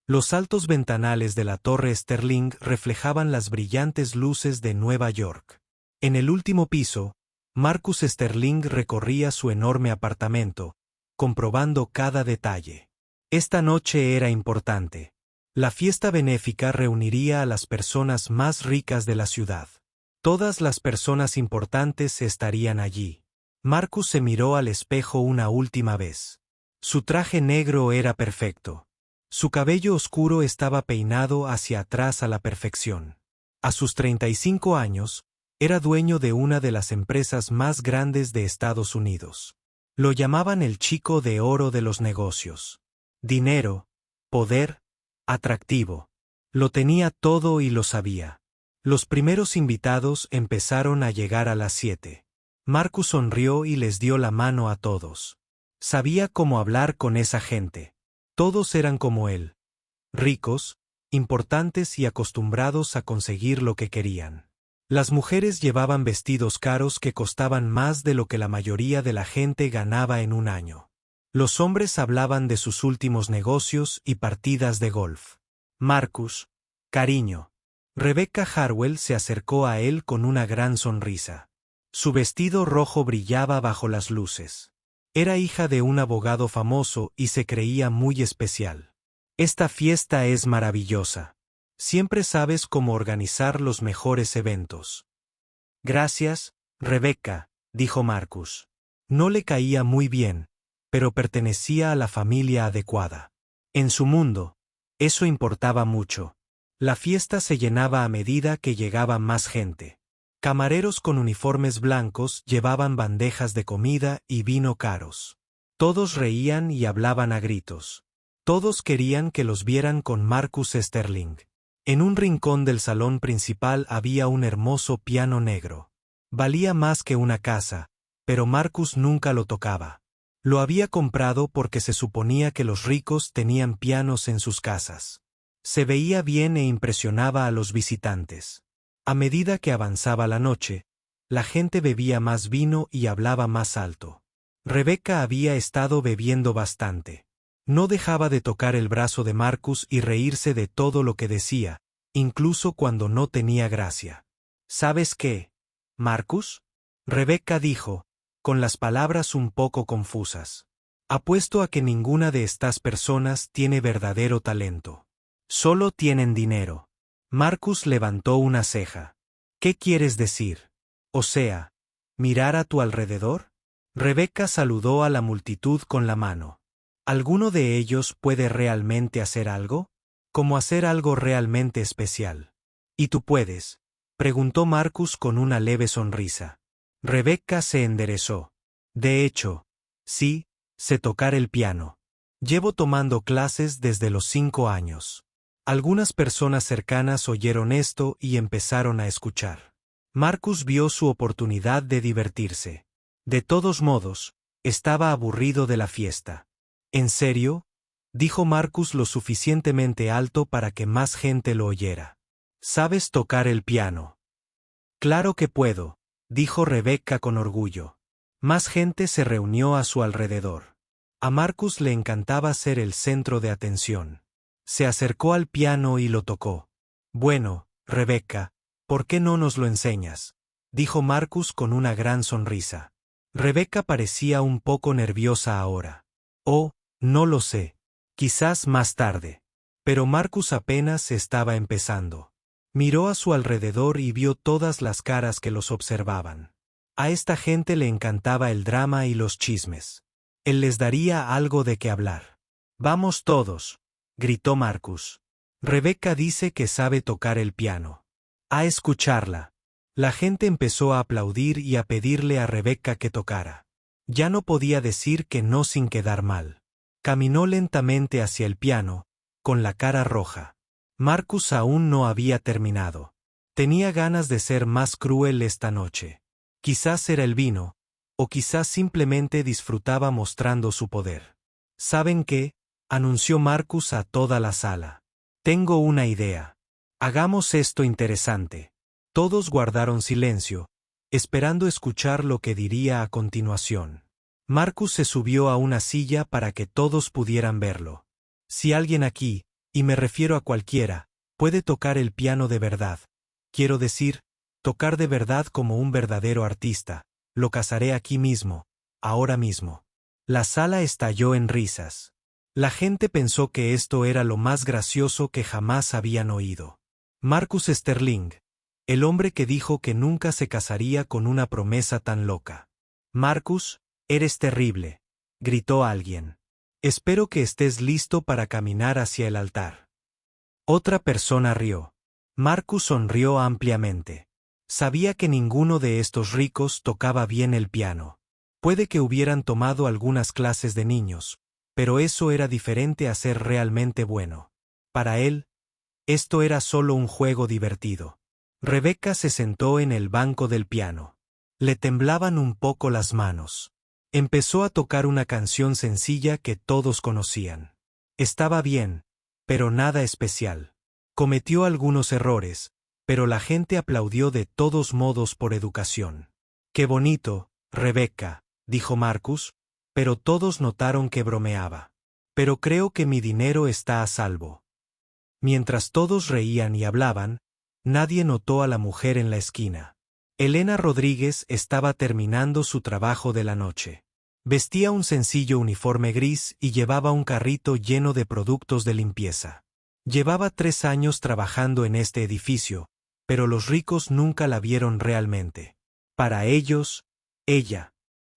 Los altos ventanales de la Torre Sterling reflejaban las brillantes luces de Nueva York. En el último piso, Marcus Sterling recorría su enorme apartamento, comprobando cada detalle. Esta noche era importante. La fiesta benéfica reuniría a las personas más ricas de la ciudad. Todas las personas importantes estarían allí. Marcus se miró al espejo una última vez. Su traje negro era perfecto. Su cabello oscuro estaba peinado hacia atrás a la perfección. A sus 35 años, era dueño de una de las empresas más grandes de Estados Unidos. Lo llamaban el chico de oro de los negocios. Dinero, poder, atractivo. Lo tenía todo y lo sabía. Los primeros invitados empezaron a llegar a las 7. Marcus sonrió y les dio la mano a todos. Sabía cómo hablar con esa gente. Todos eran como él. Ricos, importantes y acostumbrados a conseguir lo que querían. Las mujeres llevaban vestidos caros que costaban más de lo que la mayoría de la gente ganaba en un año. Los hombres hablaban de sus últimos negocios y partidas de golf. Marcus, cariño. Rebecca Harwell se acercó a él con una gran sonrisa. Su vestido rojo brillaba bajo las luces. Era hija de un abogado famoso y se creía muy especial. Esta fiesta es maravillosa. Siempre sabes cómo organizar los mejores eventos. Gracias, Rebecca, dijo Marcus. No le caía muy bien, pero pertenecía a la familia adecuada. En su mundo, eso importaba mucho. La fiesta se llenaba a medida que llegaba más gente. Camareros con uniformes blancos llevaban bandejas de comida y vino caros. Todos reían y hablaban a gritos. Todos querían que los vieran con Marcus Sterling. En un rincón del salón principal había un hermoso piano negro. Valía más que una casa, pero Marcus nunca lo tocaba. Lo había comprado porque se suponía que los ricos tenían pianos en sus casas. Se veía bien e impresionaba a los visitantes. A medida que avanzaba la noche, la gente bebía más vino y hablaba más alto. Rebecca había estado bebiendo bastante. No dejaba de tocar el brazo de Marcus y reírse de todo lo que decía, incluso cuando no tenía gracia. ¿Sabes qué, Marcus? Rebecca dijo, con las palabras un poco confusas. Apuesto a que ninguna de estas personas tiene verdadero talento. Solo tienen dinero. Marcus levantó una ceja. ¿Qué quieres decir? O sea, ¿mirar a tu alrededor? Rebecca saludó a la multitud con la mano. ¿Alguno de ellos puede realmente hacer algo? ¿Cómo hacer algo realmente especial? ¿Y tú puedes? Preguntó Marcus con una leve sonrisa. Rebecca se enderezó. De hecho, sí, sé tocar el piano. Llevo tomando clases desde los 5 años. Algunas personas cercanas oyeron esto y empezaron a escuchar. Marcus vio su oportunidad de divertirse. De todos modos, estaba aburrido de la fiesta. ¿En serio? Dijo Marcus lo suficientemente alto para que más gente lo oyera. ¿Sabes tocar el piano? Claro que puedo, dijo Rebecca con orgullo. Más gente se reunió a su alrededor. A Marcus le encantaba ser el centro de atención. Se acercó al piano y lo tocó. Bueno, Rebecca, ¿por qué no nos lo enseñas? Dijo Marcus con una gran sonrisa. Rebecca parecía un poco nerviosa ahora. Oh, no lo sé. Quizás más tarde. Pero Marcus apenas estaba empezando. Miró a su alrededor y vio todas las caras que los observaban. A esta gente le encantaba el drama y los chismes. Él les daría algo de qué hablar. Vamos todos, gritó Marcus. Rebecca dice que sabe tocar el piano. A escucharla. La gente empezó a aplaudir y a pedirle a Rebecca que tocara. Ya no podía decir que no sin quedar mal. Caminó lentamente hacia el piano, con la cara roja. Marcus aún no había terminado. Tenía ganas de ser más cruel esta noche. Quizás era el vino, o quizás simplemente disfrutaba mostrando su poder. ¿Saben qué? Anunció Marcus a toda la sala. Tengo una idea. Hagamos esto interesante. Todos guardaron silencio, esperando escuchar lo que diría a continuación. Marcus se subió a una silla para que todos pudieran verlo. Si alguien aquí, Y me refiero a cualquiera, puede tocar el piano de verdad. Quiero decir, tocar de verdad como un verdadero artista. Lo casaré aquí mismo, ahora mismo. La sala estalló en risas. La gente pensó que esto era lo más gracioso que jamás habían oído. Marcus Sterling, el hombre que dijo que nunca se casaría con una promesa tan loca. Marcus, eres terrible, gritó alguien. Espero que estés listo para caminar hacia el altar. Otra persona rió. Marcus sonrió ampliamente. Sabía que ninguno de estos ricos tocaba bien el piano. Puede que hubieran tomado algunas clases de niños, pero eso era diferente a ser realmente bueno. Para él, esto era solo un juego divertido. Rebecca se sentó en el banco del piano. Le temblaban un poco las manos. Empezó a tocar una canción sencilla que todos conocían. Estaba bien, pero nada especial. Cometió algunos errores, pero la gente aplaudió de todos modos por educación. «Qué bonito, Rebecca», dijo Marcus, pero todos notaron que bromeaba. «Pero creo que mi dinero está a salvo». Mientras todos reían y hablaban, nadie notó a la mujer en la esquina. Elena Rodríguez estaba terminando su trabajo de la noche. Vestía un sencillo uniforme gris y llevaba un carrito lleno de productos de limpieza. Llevaba 3 años trabajando en este edificio, pero los ricos nunca la vieron realmente. Para ellos, ella,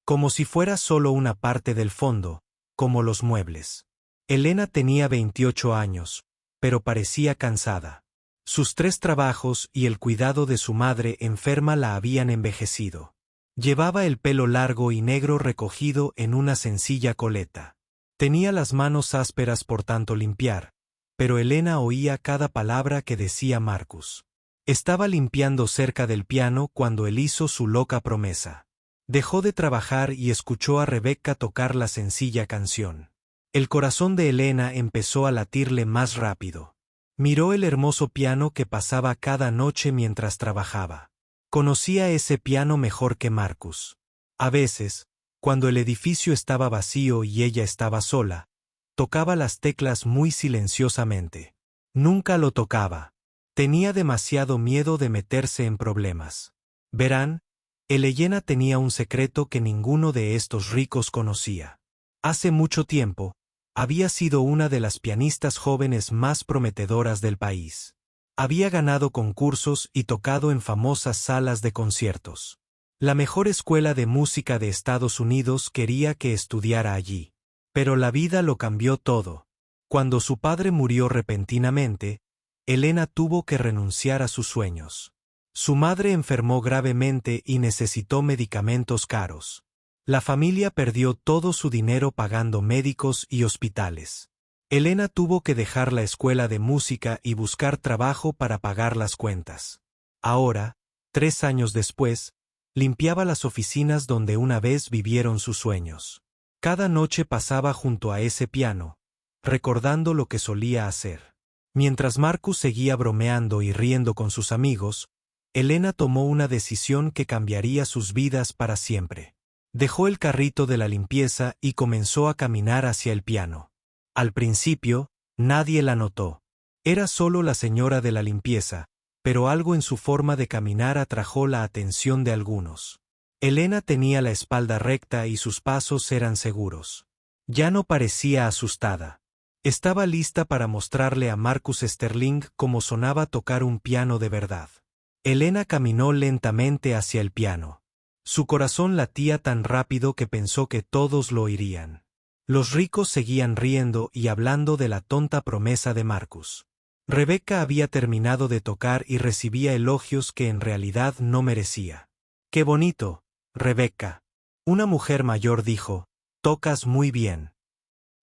como si fuera solo una parte del fondo, como los muebles. Elena tenía 28 años, pero parecía cansada. Sus 3 trabajos y el cuidado de su madre enferma la habían envejecido. Llevaba el pelo largo y negro recogido en una sencilla coleta. Tenía las manos ásperas por tanto limpiar, pero Elena oía cada palabra que decía Marcus. Estaba limpiando cerca del piano cuando él hizo su loca promesa. Dejó de trabajar y escuchó a Rebecca tocar la sencilla canción. El corazón de Elena empezó a latirle más rápido. Miró el hermoso piano que pasaba cada noche mientras trabajaba. Conocía ese piano mejor que Marcus. A veces, cuando el edificio estaba vacío y ella estaba sola, tocaba las teclas muy silenciosamente. Nunca lo tocaba. Tenía demasiado miedo de meterse en problemas. Verán, Elena tenía un secreto que ninguno de estos ricos conocía. Hace mucho tiempo, había sido una de las pianistas jóvenes más prometedoras del país. Había ganado concursos y tocado en famosas salas de conciertos. La mejor escuela de música de Estados Unidos quería que estudiara allí. Pero la vida lo cambió todo. Cuando su padre murió repentinamente, Elena tuvo que renunciar a sus sueños. Su madre enfermó gravemente y necesitó medicamentos caros. La familia perdió todo su dinero pagando médicos y hospitales. Elena tuvo que dejar la escuela de música y buscar trabajo para pagar las cuentas. Ahora, 3 años después, limpiaba las oficinas donde una vez vivieron sus sueños. Cada noche pasaba junto a ese piano, recordando lo que solía hacer. Mientras Marcus seguía bromeando y riendo con sus amigos, Elena tomó una decisión que cambiaría sus vidas para siempre. Dejó el carrito de la limpieza y comenzó a caminar hacia el piano. Al principio, nadie la notó. Era solo la señora de la limpieza, pero algo en su forma de caminar atrajo la atención de algunos. Elena tenía la espalda recta y sus pasos eran seguros. Ya no parecía asustada. Estaba lista para mostrarle a Marcus Sterling cómo sonaba tocar un piano de verdad. Elena caminó lentamente hacia el piano. Su corazón latía tan rápido que pensó que todos lo oirían. Los ricos seguían riendo y hablando de la tonta promesa de Marcus. Rebecca había terminado de tocar y recibía elogios que en realidad no merecía. «Qué bonito, Rebecca». Una mujer mayor dijo, «Tocas muy bien».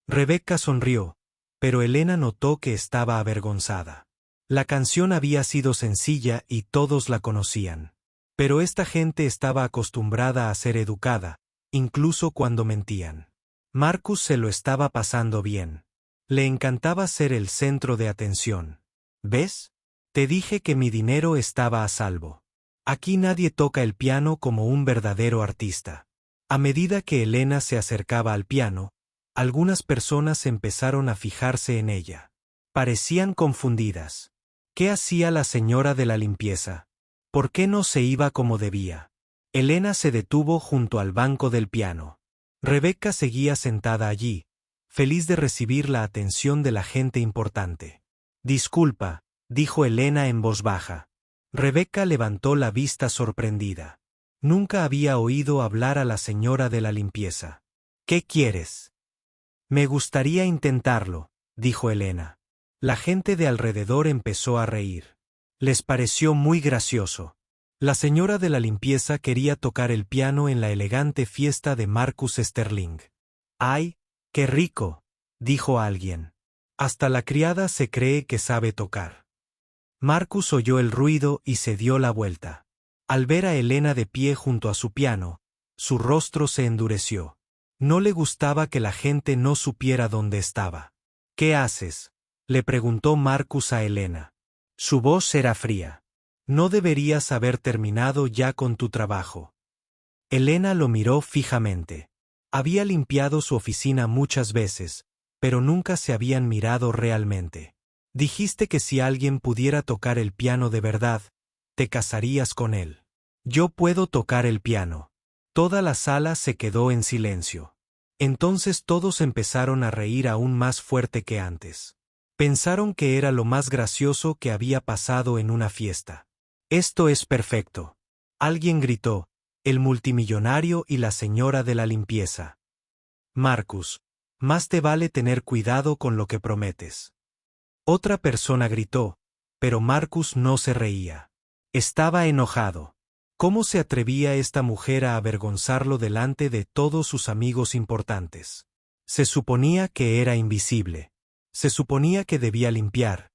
Rebecca sonrió, pero Elena notó que estaba avergonzada. La canción había sido sencilla y todos la conocían. Pero esta gente estaba acostumbrada a ser educada, incluso cuando mentían. Marcus se lo estaba pasando bien. Le encantaba ser el centro de atención. «¿Ves? Te dije que mi dinero estaba a salvo. Aquí nadie toca el piano como un verdadero artista». A medida que Elena se acercaba al piano, algunas personas empezaron a fijarse en ella. Parecían confundidas. ¿Qué hacía la señora de la limpieza? ¿Por qué no se iba como debía? Elena se detuvo junto al banco del piano. Rebecca seguía sentada allí, feliz de recibir la atención de la gente importante. Disculpa, dijo Elena en voz baja. Rebecca levantó la vista sorprendida. Nunca había oído hablar a la señora de la limpieza. ¿Qué quieres? Me gustaría intentarlo, dijo Elena. La gente de alrededor empezó a reír. Les pareció muy gracioso. La señora de la limpieza quería tocar el piano en la elegante fiesta de Marcus Sterling. ¡Ay, qué rico!, dijo alguien. Hasta la criada se cree que sabe tocar. Marcus oyó el ruido y se dio la vuelta. Al ver a Elena de pie junto a su piano, su rostro se endureció. No le gustaba que la gente no supiera dónde estaba. ¿Qué haces?, le preguntó Marcus a Elena. Su voz era fría. No deberías haber terminado ya con tu trabajo. Elena lo miró fijamente. Había limpiado su oficina muchas veces, pero nunca se habían mirado realmente. Dijiste que si alguien pudiera tocar el piano de verdad, te casarías con él. Yo puedo tocar el piano. Toda la sala se quedó en silencio. Entonces todos empezaron a reír aún más fuerte que antes. Pensaron que era lo más gracioso que había pasado en una fiesta. Esto es perfecto. Alguien gritó, el multimillonario y la señora de la limpieza. Marcus, más te vale tener cuidado con lo que prometes. Otra persona gritó, pero Marcus no se reía. Estaba enojado. ¿Cómo se atrevía esta mujer a avergonzarlo delante de todos sus amigos importantes? Se suponía que era invisible. Se suponía que debía limpiar,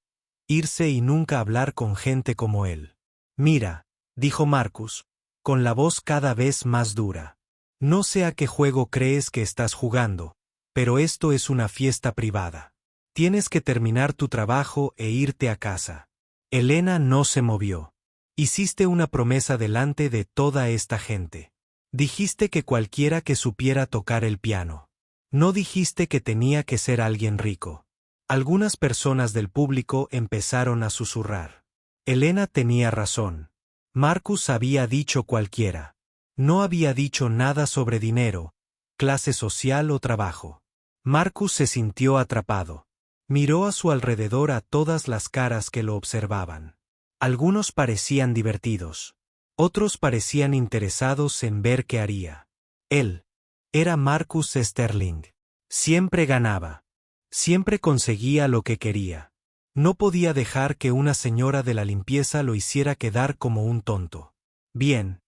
irse y nunca hablar con gente como él. Mira, dijo Marcus, con la voz cada vez más dura. No sé a qué juego crees que estás jugando, pero esto es una fiesta privada. Tienes que terminar tu trabajo e irte a casa. Elena no se movió. Hiciste una promesa delante de toda esta gente. Dijiste que cualquiera que supiera tocar el piano. No dijiste que tenía que ser alguien rico. Algunas personas del público empezaron a susurrar. Elena tenía razón. Marcus había dicho cualquiera. No había dicho nada sobre dinero, clase social o trabajo. Marcus se sintió atrapado. Miró a su alrededor a todas las caras que lo observaban. Algunos parecían divertidos. Otros parecían interesados en ver qué haría. Él era Marcus Sterling. Siempre ganaba. Siempre conseguía lo que quería. No podía dejar que una señora de la limpieza lo hiciera quedar como un tonto. Bien,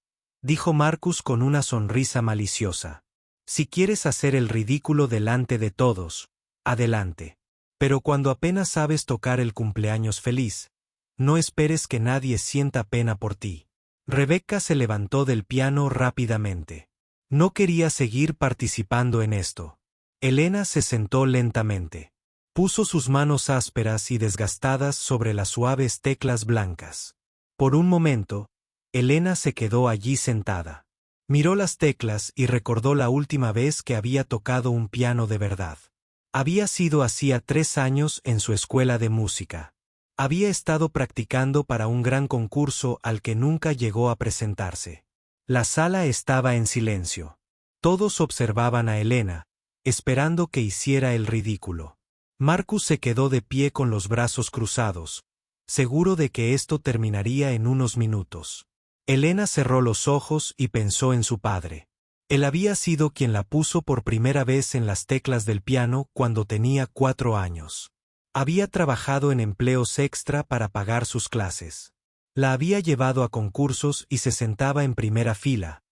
dijo Marcus con una sonrisa maliciosa. Si quieres hacer el ridículo delante de todos, adelante. Pero cuando apenas sabes tocar el cumpleaños feliz, no esperes que nadie sienta pena por ti. Rebecca se levantó del piano rápidamente. No quería seguir participando en esto. Elena se sentó lentamente. Puso sus manos ásperas y desgastadas sobre las suaves teclas blancas. Por un momento, Elena se quedó allí sentada. Miró las teclas y recordó la última vez que había tocado un piano de verdad. Había sido hacía 3 años en su escuela de música. Había estado practicando para un gran concurso al que nunca llegó a presentarse. La sala estaba en silencio. Todos observaban a Elena, esperando que hiciera el ridículo. Marcus se quedó de pie con los brazos cruzados, seguro de que esto terminaría en unos minutos. Elena cerró los ojos y pensó en su padre. Él había sido quien la puso por primera vez en las teclas del piano cuando tenía 4 años. Había trabajado en empleos extra para pagar sus clases. La había llevado a concursos y se sentaba en primera fila,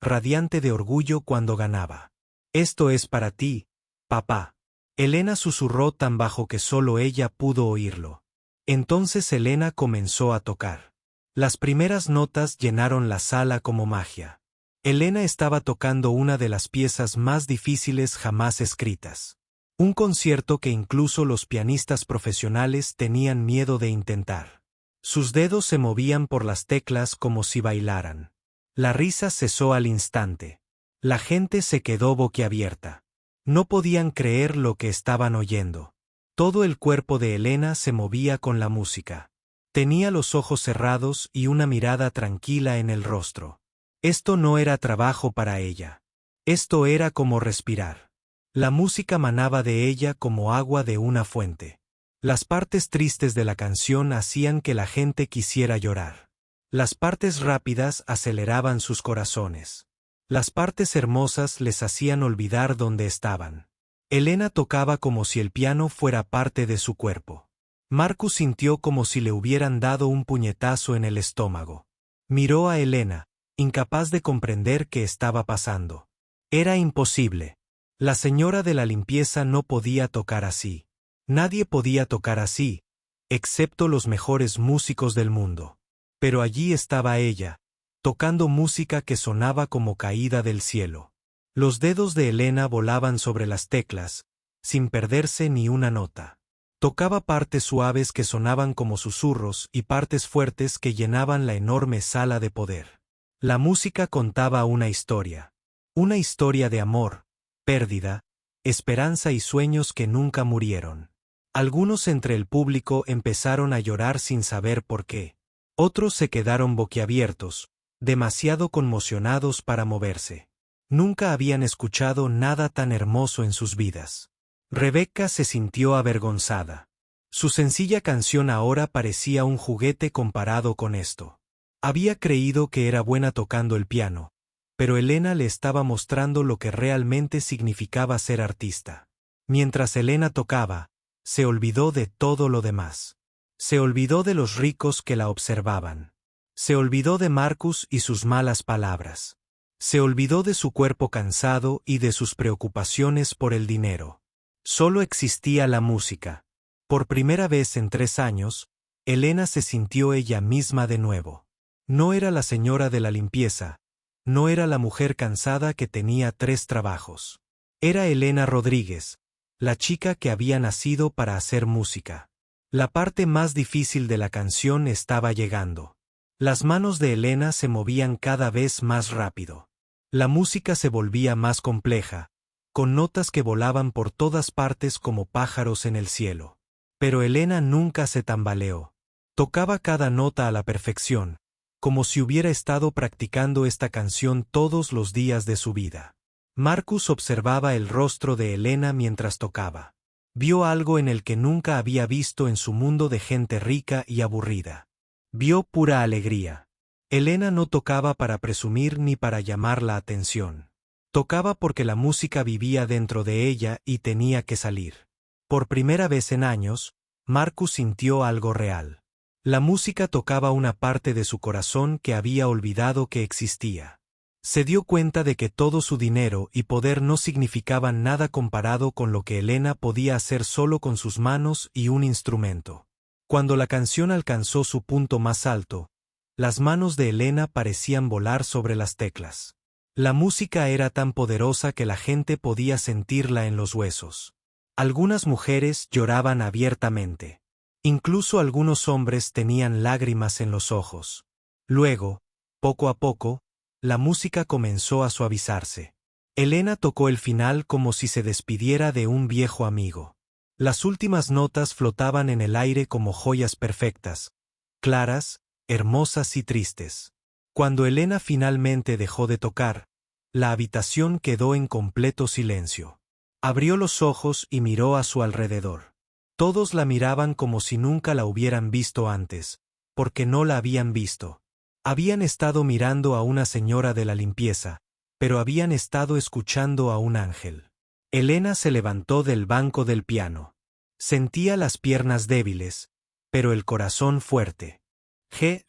radiante de orgullo cuando ganaba. Esto es para ti, papá. Elena susurró tan bajo que solo ella pudo oírlo. Entonces Elena comenzó a tocar. Las primeras notas llenaron la sala como magia. Elena estaba tocando una de las piezas más difíciles jamás escritas. Un concierto que incluso los pianistas profesionales tenían miedo de intentar. Sus dedos se movían por las teclas como si bailaran. La risa cesó al instante. La gente se quedó boquiabierta. No podían creer lo que estaban oyendo. Todo el cuerpo de Elena se movía con la música. Tenía los ojos cerrados y una mirada tranquila en el rostro. Esto no era trabajo para ella. Esto era como respirar. La música manaba de ella como agua de una fuente. Las partes tristes de la canción hacían que la gente quisiera llorar. Las partes rápidas aceleraban sus corazones. Las partes hermosas les hacían olvidar dónde estaban. Elena tocaba como si el piano fuera parte de su cuerpo. Marcus sintió como si le hubieran dado un puñetazo en el estómago. Miró a Elena, incapaz de comprender qué estaba pasando. Era imposible. La señora de la limpieza no podía tocar así. Nadie podía tocar así, excepto los mejores músicos del mundo. Pero allí estaba ella, tocando música que sonaba como caída del cielo. Los dedos de Elena volaban sobre las teclas, sin perderse ni una nota. Tocaba partes suaves que sonaban como susurros y partes fuertes que llenaban la enorme sala de poder. La música contaba una historia. Una historia de amor, pérdida, esperanza y sueños que nunca murieron. Algunos entre el público empezaron a llorar sin saber por qué. Otros se quedaron boquiabiertos, demasiado conmocionados para moverse. Nunca habían escuchado nada tan hermoso en sus vidas. Rebecca se sintió avergonzada. Su sencilla canción ahora parecía un juguete comparado con esto. Había creído que era buena tocando el piano, pero Elena le estaba mostrando lo que realmente significaba ser artista. Mientras Elena tocaba, se olvidó de todo lo demás. Se olvidó de los ricos que la observaban. Se olvidó de Marcus y sus malas palabras. Se olvidó de su cuerpo cansado y de sus preocupaciones por el dinero. Solo existía la música. Por primera vez en 3 años, Elena se sintió ella misma de nuevo. No era la señora de la limpieza, no era la mujer cansada que tenía 3 trabajos. Era Elena Rodríguez, la chica que había nacido para hacer música. La parte más difícil de la canción estaba llegando. Las manos de Elena se movían cada vez más rápido. La música se volvía más compleja, con notas que volaban por todas partes como pájaros en el cielo. Pero Elena nunca se tambaleó. Tocaba cada nota a la perfección, como si hubiera estado practicando esta canción todos los días de su vida. Marcus observaba el rostro de Elena mientras tocaba. Vio algo en el que nunca había visto en su mundo de gente rica y aburrida. Vio pura alegría. Elena no tocaba para presumir ni para llamar la atención. Tocaba porque la música vivía dentro de ella y tenía que salir. Por primera vez en años, Marcus sintió algo real. La música tocaba una parte de su corazón que había olvidado que existía. Se dio cuenta de que todo su dinero y poder no significaban nada comparado con lo que Elena podía hacer solo con sus manos y un instrumento. Cuando la canción alcanzó su punto más alto, las manos de Elena parecían volar sobre las teclas. La música era tan poderosa que la gente podía sentirla en los huesos. Algunas mujeres lloraban abiertamente. Incluso algunos hombres tenían lágrimas en los ojos. Luego, poco a poco, la música comenzó a suavizarse. Elena tocó el final como si se despidiera de un viejo amigo. Las últimas notas flotaban en el aire como joyas perfectas, claras, hermosas y tristes. Cuando Elena finalmente dejó de tocar, la habitación quedó en completo silencio. Abrió los ojos y miró a su alrededor. Todos la miraban como si nunca la hubieran visto antes, porque no la habían visto. Habían estado mirando a una señora de la limpieza, pero habían estado escuchando a un ángel. Elena se levantó del banco del piano. Sentía las piernas débiles, pero el corazón fuerte.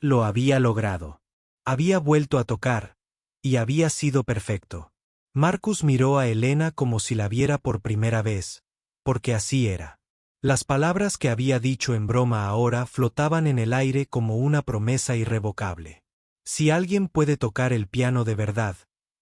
Lo había logrado. Había vuelto a tocar, y había sido perfecto. Marcus miró a Elena como si la viera por primera vez, porque así era. Las palabras que había dicho en broma ahora flotaban en el aire como una promesa irrevocable. Si alguien puede tocar el piano de verdad,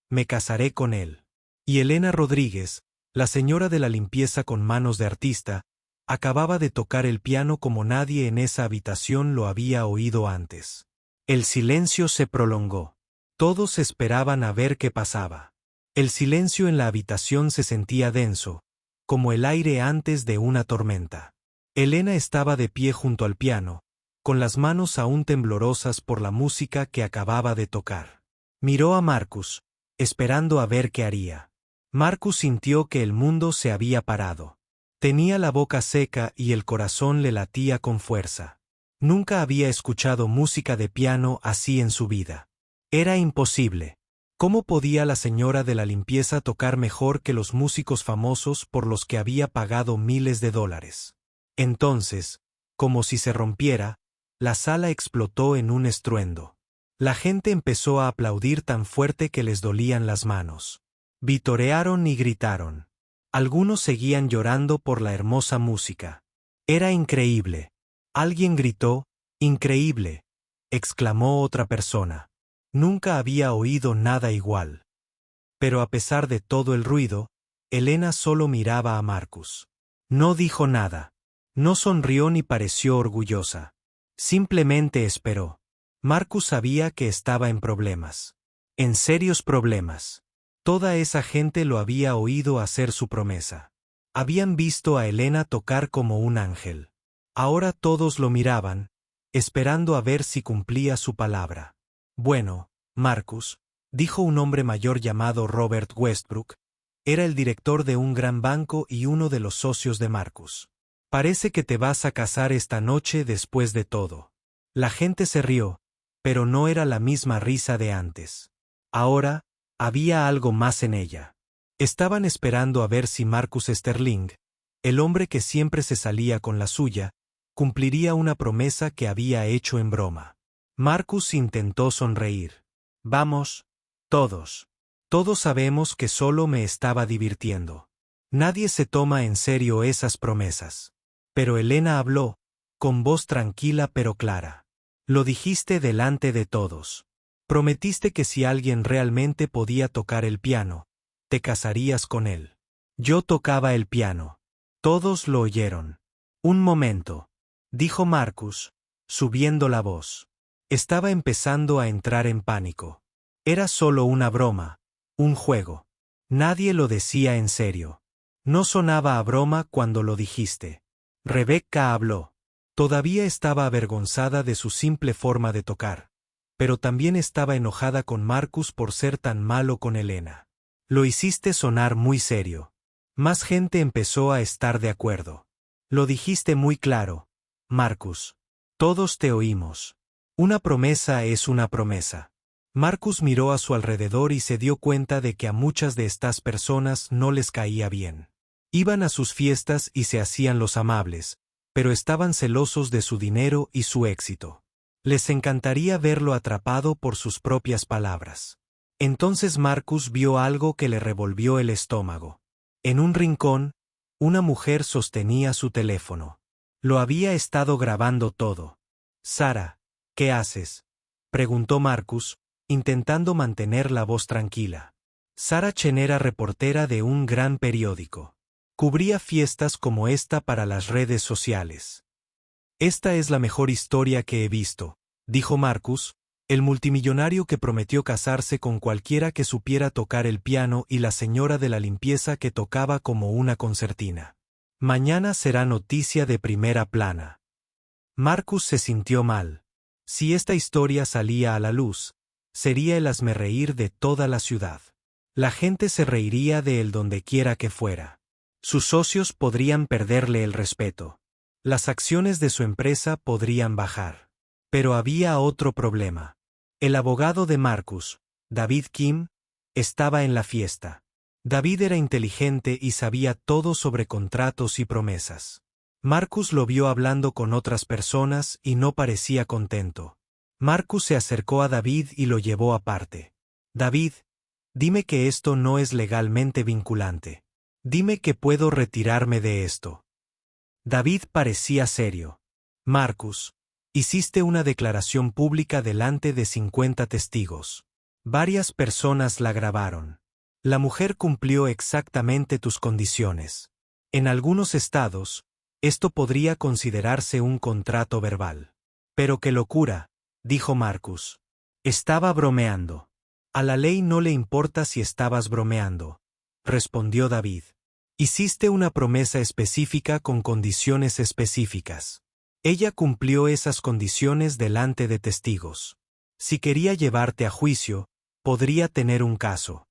me casaré con él. Y Elena Rodríguez, la señora de la limpieza con manos de artista, acababa de tocar el piano como nadie en esa habitación lo había oído antes. El silencio se prolongó. Todos esperaban a ver qué pasaba. El silencio en la habitación se sentía denso, como el aire antes de una tormenta. Elena estaba de pie junto al piano, con las manos aún temblorosas por la música que acababa de tocar. Miró a Marcus, esperando a ver qué haría. Marcus sintió que el mundo se había parado. Tenía la boca seca y el corazón le latía con fuerza. Nunca había escuchado música de piano así en su vida. Era imposible. ¿Cómo podía la señora de la limpieza tocar mejor que los músicos famosos por los que había pagado miles de dólares? Entonces, como si se rompiera, la sala explotó en un estruendo. La gente empezó a aplaudir tan fuerte que les dolían las manos. Vitorearon y gritaron. Algunos seguían llorando por la hermosa música. Era increíble. Alguien gritó, «¡Increíble!», exclamó otra persona. Nunca había oído nada igual. Pero a pesar de todo el ruido, Elena solo miraba a Marcus. No dijo nada. No sonrió ni pareció orgullosa. Simplemente esperó. Marcus sabía que estaba en problemas. En serios problemas. Toda esa gente lo había oído hacer su promesa. Habían visto a Elena tocar como un ángel. Ahora todos lo miraban, esperando a ver si cumplía su palabra. Bueno, Marcus, dijo un hombre mayor llamado Robert Westbrook, era el director de un gran banco y uno de los socios de Marcus. Parece que te vas a casar esta noche después de todo. La gente se rió, pero no era la misma risa de antes. Ahora, había algo más en ella. Estaban esperando a ver si Marcus Sterling, el hombre que siempre se salía con la suya, cumpliría una promesa que había hecho en broma. Marcus intentó sonreír. Vamos, todos. Todos sabemos que solo me estaba divirtiendo. Nadie se toma en serio esas promesas. Pero Elena habló, con voz tranquila pero clara. Lo dijiste delante de todos. Prometiste que si alguien realmente podía tocar el piano, te casarías con él. Yo tocaba el piano. Todos lo oyeron. Un momento, dijo Marcus, subiendo la voz. Estaba empezando a entrar en pánico. Era solo una broma, un juego. Nadie lo decía en serio. No sonaba a broma cuando lo dijiste. Rebecca habló. Todavía estaba avergonzada de su simple forma de tocar, pero también estaba enojada con Marcus por ser tan malo con Elena. Lo hiciste sonar muy serio. Más gente empezó a estar de acuerdo. Lo dijiste muy claro, Marcus. Todos te oímos. Una promesa es una promesa. Marcus miró a su alrededor y se dio cuenta de que a muchas de estas personas no les caía bien. Iban a sus fiestas y se hacían los amables, pero estaban celosos de su dinero y su éxito. Les encantaría verlo atrapado por sus propias palabras. Entonces Marcus vio algo que le revolvió el estómago. En un rincón, una mujer sostenía su teléfono. Lo había estado grabando todo. Sara, ¿qué haces?, preguntó Marcus, intentando mantener la voz tranquila. Sara Chen era reportera de un gran periódico. Cubría fiestas como esta para las redes sociales. Esta es la mejor historia que he visto, dijo Marcus, el multimillonario que prometió casarse con cualquiera que supiera tocar el piano y la señora de la limpieza que tocaba como una concertina. Mañana será noticia de primera plana. Marcus se sintió mal. Si esta historia salía a la luz, sería el hazmerreír de toda la ciudad. La gente se reiría de él dondequiera que fuera. Sus socios podrían perderle el respeto. Las acciones de su empresa podrían bajar. Pero había otro problema. El abogado de Marcus, David Kim, estaba en la fiesta. David era inteligente y sabía todo sobre contratos y promesas. Marcus lo vio hablando con otras personas y no parecía contento. Marcus se acercó a David y lo llevó aparte. David, dime que esto no es legalmente vinculante. Dime que puedo retirarme de esto. David parecía serio. Marcus, hiciste una declaración pública delante de 50 testigos. Varias personas la grabaron. La mujer cumplió exactamente tus condiciones. En algunos estados, esto podría considerarse un contrato verbal. Pero qué locura, dijo Marcus. Estaba bromeando. A la ley no le importa si estabas bromeando, respondió David. Hiciste una promesa específica con condiciones específicas. Ella cumplió esas condiciones delante de testigos. Si quería llevarte a juicio, podría tener un caso.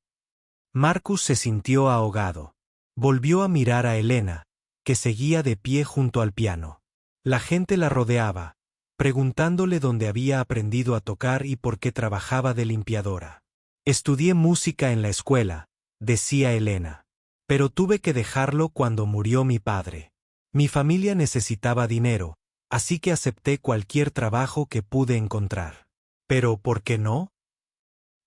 Marcus se sintió ahogado. Volvió a mirar a Elena, que seguía de pie junto al piano. La gente la rodeaba, preguntándole dónde había aprendido a tocar y por qué trabajaba de limpiadora. Estudié música en la escuela, decía Elena. Pero tuve que dejarlo cuando murió mi padre. Mi familia necesitaba dinero, así que acepté cualquier trabajo que pude encontrar. ¿Pero por qué no?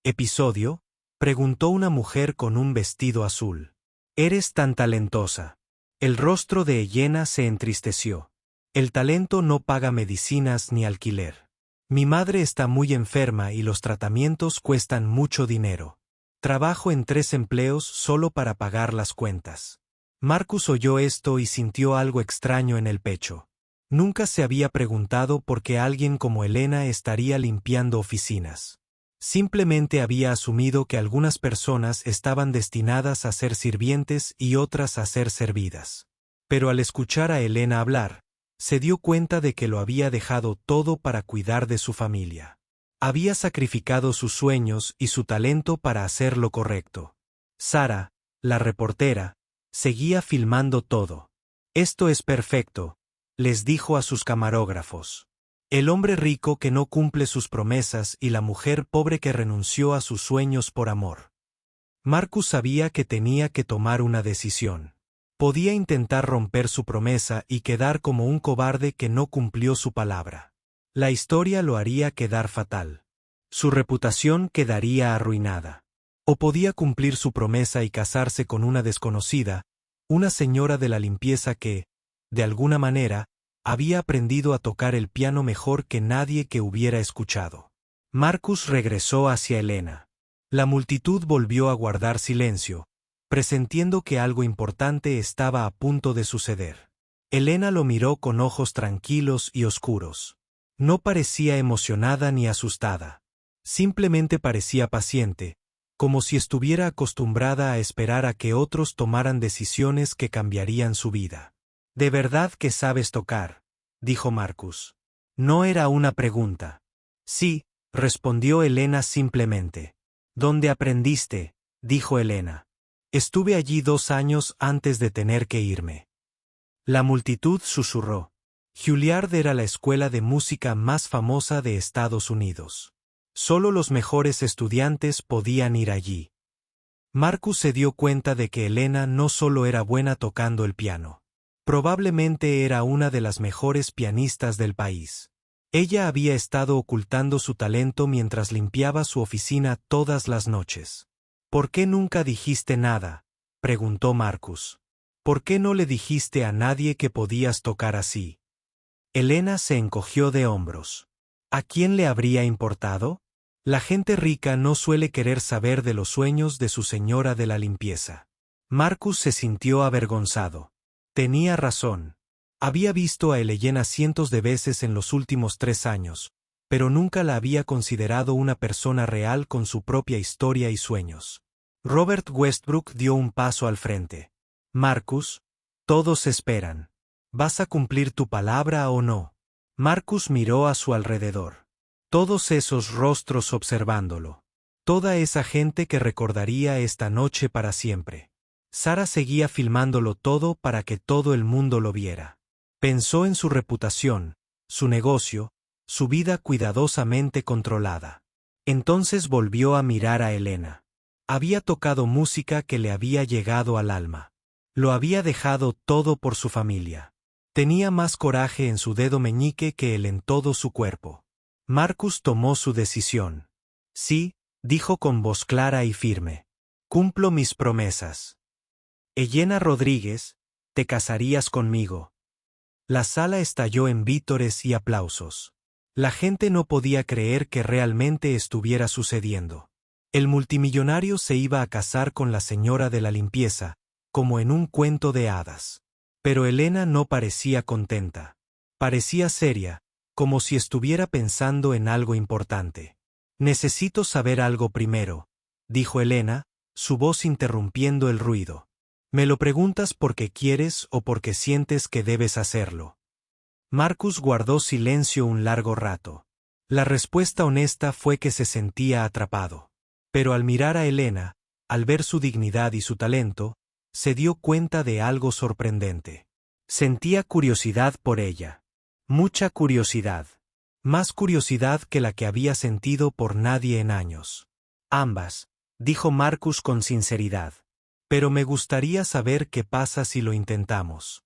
Episodio, preguntó una mujer con un vestido azul. Eres tan talentosa. El rostro de Elena se entristeció. El talento no paga medicinas ni alquiler. Mi madre está muy enferma y los tratamientos cuestan mucho dinero. Trabajo en 3 empleos solo para pagar las cuentas. Marcus oyó esto y sintió algo extraño en el pecho. Nunca se había preguntado por qué alguien como Elena estaría limpiando oficinas. Simplemente había asumido que algunas personas estaban destinadas a ser sirvientes y otras a ser servidas. Pero al escuchar a Elena hablar, se dio cuenta de que lo había dejado todo para cuidar de su familia. Había sacrificado sus sueños y su talento para hacer lo correcto. Sara, la reportera, seguía filmando todo. Esto es perfecto, les dijo a sus camarógrafos. El hombre rico que no cumple sus promesas y la mujer pobre que renunció a sus sueños por amor. Marcus sabía que tenía que tomar una decisión. Podía intentar romper su promesa y quedar como un cobarde que no cumplió su palabra. La historia lo haría quedar fatal. Su reputación quedaría arruinada. O podía cumplir su promesa y casarse con una desconocida, una señora de la limpieza que, de alguna manera, había aprendido a tocar el piano mejor que nadie que hubiera escuchado. Marcus regresó hacia Elena. La multitud volvió a guardar silencio, presintiendo que algo importante estaba a punto de suceder. Elena lo miró con ojos tranquilos y oscuros. No parecía emocionada ni asustada. Simplemente parecía paciente, como si estuviera acostumbrada a esperar a que otros tomaran decisiones que cambiarían su vida. «¿De verdad que sabes tocar?», dijo Marcus. No era una pregunta. «Sí», respondió Elena simplemente. «¿Dónde aprendiste?», dijo Elena. «Estuve allí 2 años antes de tener que irme». La multitud susurró. Juilliard era la escuela de música más famosa de Estados Unidos. Solo los mejores estudiantes podían ir allí. Marcus se dio cuenta de que Elena no solo era buena tocando el piano. Probablemente era una de las mejores pianistas del país. Ella había estado ocultando su talento mientras limpiaba su oficina todas las noches. «¿Por qué nunca dijiste nada?», preguntó Marcus. «¿Por qué no le dijiste a nadie que podías tocar así?». Elena se encogió de hombros. ¿A quién le habría importado? La gente rica no suele querer saber de los sueños de su señora de la limpieza. Marcus se sintió avergonzado. Tenía razón. Había visto a Elena cientos de veces en los últimos 3 años, pero nunca la había considerado una persona real con su propia historia y sueños. Robert Westbrook dio un paso al frente. «Marcus, todos esperan. ¿Vas a cumplir tu palabra o no?». Marcus miró a su alrededor. Todos esos rostros observándolo. Toda esa gente que recordaría esta noche para siempre. Sara seguía filmándolo todo para que todo el mundo lo viera. Pensó en su reputación, su negocio, su vida cuidadosamente controlada. Entonces volvió a mirar a Elena. Había tocado música que le había llegado al alma. Lo había dejado todo por su familia. Tenía más coraje en su dedo meñique que él en todo su cuerpo. Marcus tomó su decisión. «Sí», dijo con voz clara y firme. «Cumplo mis promesas». «Elena Rodríguez, ¿te casarías conmigo?». La sala estalló en vítores y aplausos. La gente no podía creer que realmente estuviera sucediendo. El multimillonario se iba a casar con la señora de la limpieza, como en un cuento de hadas. Pero Elena no parecía contenta. Parecía seria, como si estuviera pensando en algo importante. «Necesito saber algo primero», dijo Elena, su voz interrumpiendo el ruido. ¿Me lo preguntas porque quieres o porque sientes que debes hacerlo? Marcus guardó silencio un largo rato. La respuesta honesta fue que se sentía atrapado. Pero al mirar a Helena, al ver su dignidad y su talento, se dio cuenta de algo sorprendente. Sentía curiosidad por ella. Mucha curiosidad. Más curiosidad que la que había sentido por nadie en años. Ambas, dijo Marcus con sinceridad. Pero me gustaría saber qué pasa si lo intentamos.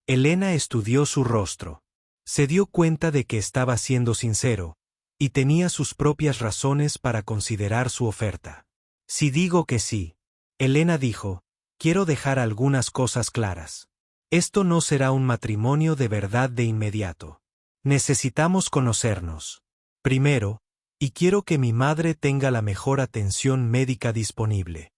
Helena estudió su rostro. Se dio cuenta de que estaba siendo sincero, y tenía sus propias razones para considerar su oferta. Si digo que sí, Helena dijo, quiero dejar algunas cosas claras. Esto no será un matrimonio de verdad de inmediato. Necesitamos conocernos. Primero, y quiero que mi madre tenga la mejor atención médica disponible.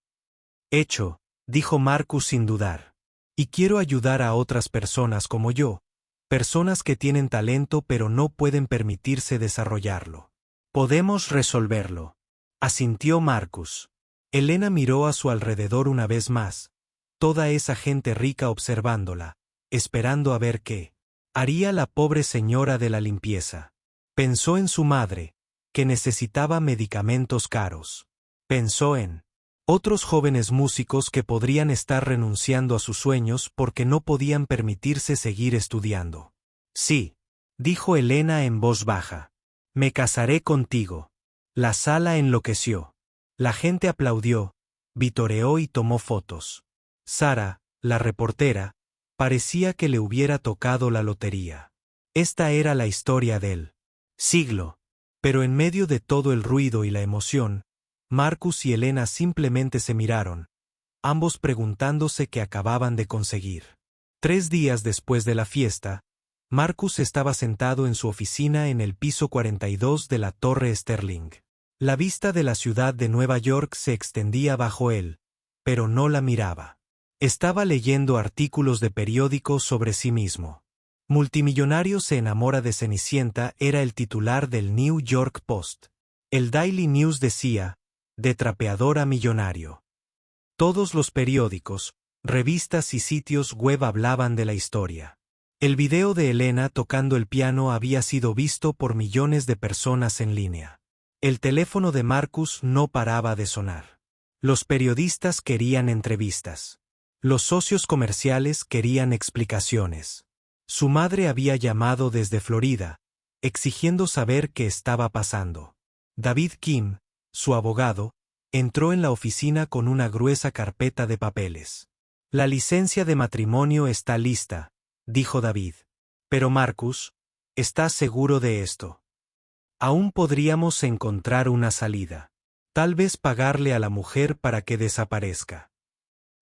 Hecho, dijo Marcus sin dudar. Y quiero ayudar a otras personas como yo, personas que tienen talento pero no pueden permitirse desarrollarlo. Podemos resolverlo. Asintió Marcus. Helena miró a su alrededor una vez más, toda esa gente rica observándola, esperando a ver qué haría la pobre señora de la limpieza. Pensó en su madre, que necesitaba medicamentos caros. Pensó en otros jóvenes músicos que podrían estar renunciando a sus sueños porque no podían permitirse seguir estudiando. Sí, dijo Helena en voz baja. Me casaré contigo. La sala enloqueció. La gente aplaudió, vitoreó y tomó fotos. Sara, la reportera, parecía que le hubiera tocado la lotería. Esta era la historia del siglo. Pero en medio de todo el ruido y la emoción, Marcus y Helena simplemente se miraron, ambos preguntándose qué acababan de conseguir. 3 días después de la fiesta, Marcus estaba sentado en su oficina en el piso 42 de la Torre Sterling. La vista de la ciudad de Nueva York se extendía bajo él, pero no la miraba. Estaba leyendo artículos de periódicos sobre sí mismo. Multimillonario se enamora de Cenicienta era el titular del New York Post. El Daily News decía, de trapeador a millonario. Todos los periódicos, revistas y sitios web hablaban de la historia. El video de Helena tocando el piano había sido visto por millones de personas en línea. El teléfono de Marcus no paraba de sonar. Los periodistas querían entrevistas. Los socios comerciales querían explicaciones. Su madre había llamado desde Florida, exigiendo saber qué estaba pasando. David Kim, su abogado, entró en la oficina con una gruesa carpeta de papeles. La licencia de matrimonio está lista, dijo David. Pero Marcus, ¿estás seguro de esto? Aún podríamos encontrar una salida. Tal vez pagarle a la mujer para que desaparezca.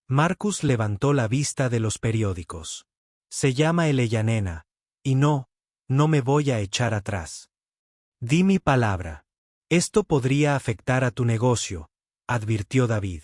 Marcus levantó la vista de los periódicos. Se llama Eleyanena, y no me voy a echar atrás. Di mi palabra. Esto podría afectar a tu negocio, advirtió David.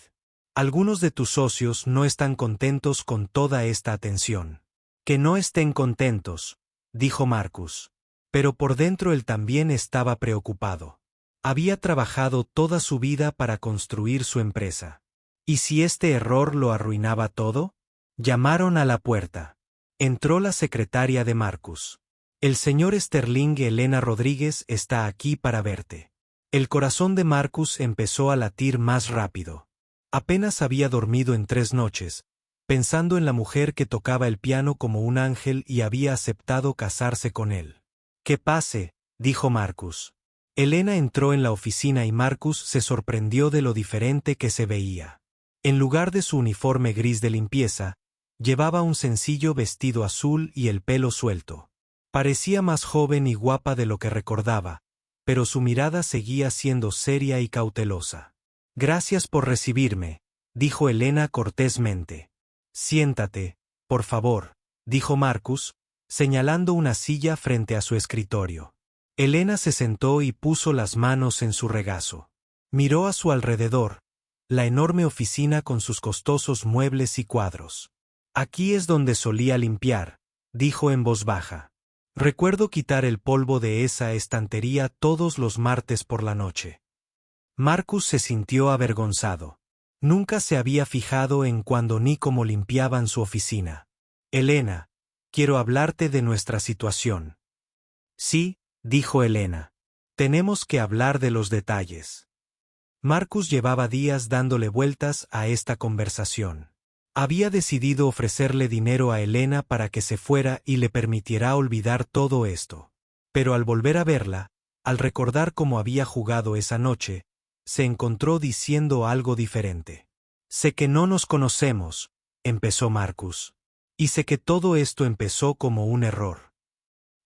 Algunos de tus socios no están contentos con toda esta atención. Que no estén contentos, dijo Marcus. Pero por dentro él también estaba preocupado. Había trabajado toda su vida para construir su empresa. ¿Y si este error lo arruinaba todo? Llamaron a la puerta. Entró la secretaria de Marcus. El señor Sterling Helena Rodríguez está aquí para verte. El corazón de Marcus empezó a latir más rápido. Apenas había dormido en 3 noches, pensando en la mujer que tocaba el piano como un ángel y había aceptado casarse con él. Que pase, dijo Marcus. Helena entró en la oficina y Marcus se sorprendió de lo diferente que se veía. En lugar de su uniforme gris de limpieza, llevaba un sencillo vestido azul y el pelo suelto. Parecía más joven y guapa de lo que recordaba, pero su mirada seguía siendo seria y cautelosa. Gracias por recibirme, dijo Helena cortésmente. Siéntate, por favor, dijo Marcus, señalando una silla frente a su escritorio. Helena se sentó y puso las manos en su regazo. Miró a su alrededor, la enorme oficina con sus costosos muebles y cuadros. Aquí es donde solía limpiar, dijo en voz baja. Recuerdo quitar el polvo de esa estantería todos los martes por la noche. Marcus se sintió avergonzado. Nunca se había fijado en cuándo ni cómo limpiaban su oficina. Elena, quiero hablarte de nuestra situación. Sí, dijo Elena. Tenemos que hablar de los detalles. Marcus llevaba días dándole vueltas a esta conversación. Había decidido ofrecerle dinero a Elena para que se fuera y le permitiera olvidar todo esto. Pero al volver a verla, al recordar cómo había jugado esa noche, se encontró diciendo algo diferente. Sé que no nos conocemos, empezó Marcus. Y sé que todo esto empezó como un error.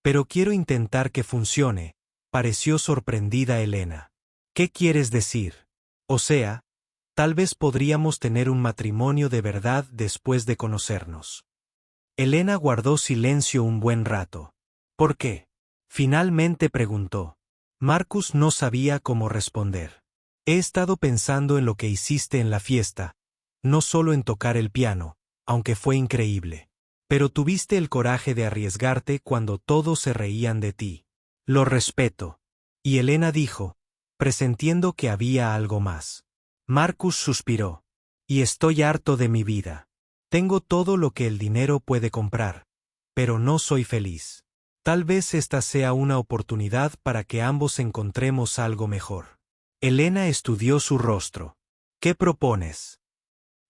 Pero quiero intentar que funcione, pareció sorprendida Elena. ¿Qué quieres decir? O sea, tal vez podríamos tener un matrimonio de verdad después de conocernos. Elena guardó silencio un buen rato. ¿Por qué? Finalmente preguntó. Marcus no sabía cómo responder. He estado pensando en lo que hiciste en la fiesta, no solo en tocar el piano, aunque fue increíble. Pero tuviste el coraje de arriesgarte cuando todos se reían de ti. Lo respeto. Y Elena dijo, presentiendo que había algo más. Marcus suspiró. Y estoy harto de mi vida. Tengo todo lo que el dinero puede comprar, pero no soy feliz. Tal vez esta sea una oportunidad para que ambos encontremos algo mejor. Elena estudió su rostro. ¿Qué propones?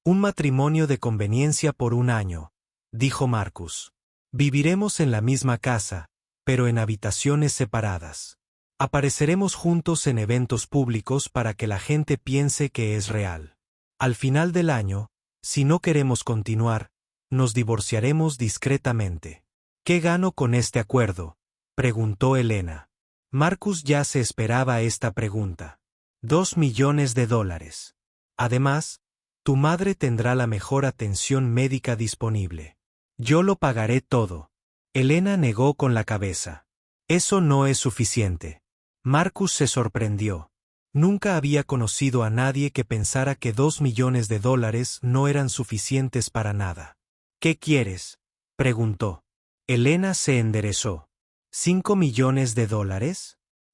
Un matrimonio de conveniencia por un año, dijo Marcus. Viviremos en la misma casa, pero en habitaciones separadas. Apareceremos juntos en eventos públicos para que la gente piense que es real. Al final del año, si no queremos continuar, nos divorciaremos discretamente. ¿Qué gano con este acuerdo?, preguntó Elena. Marcus ya se esperaba esta pregunta. $2 millones. Además, tu madre tendrá la mejor atención médica disponible. Yo lo pagaré todo. Elena negó con la cabeza. Eso no es suficiente. Marcus se sorprendió. Nunca había conocido a nadie que pensara que $2 millones no eran suficientes para nada. ¿Qué quieres?, preguntó. Elena se enderezó. ¿$5 millones?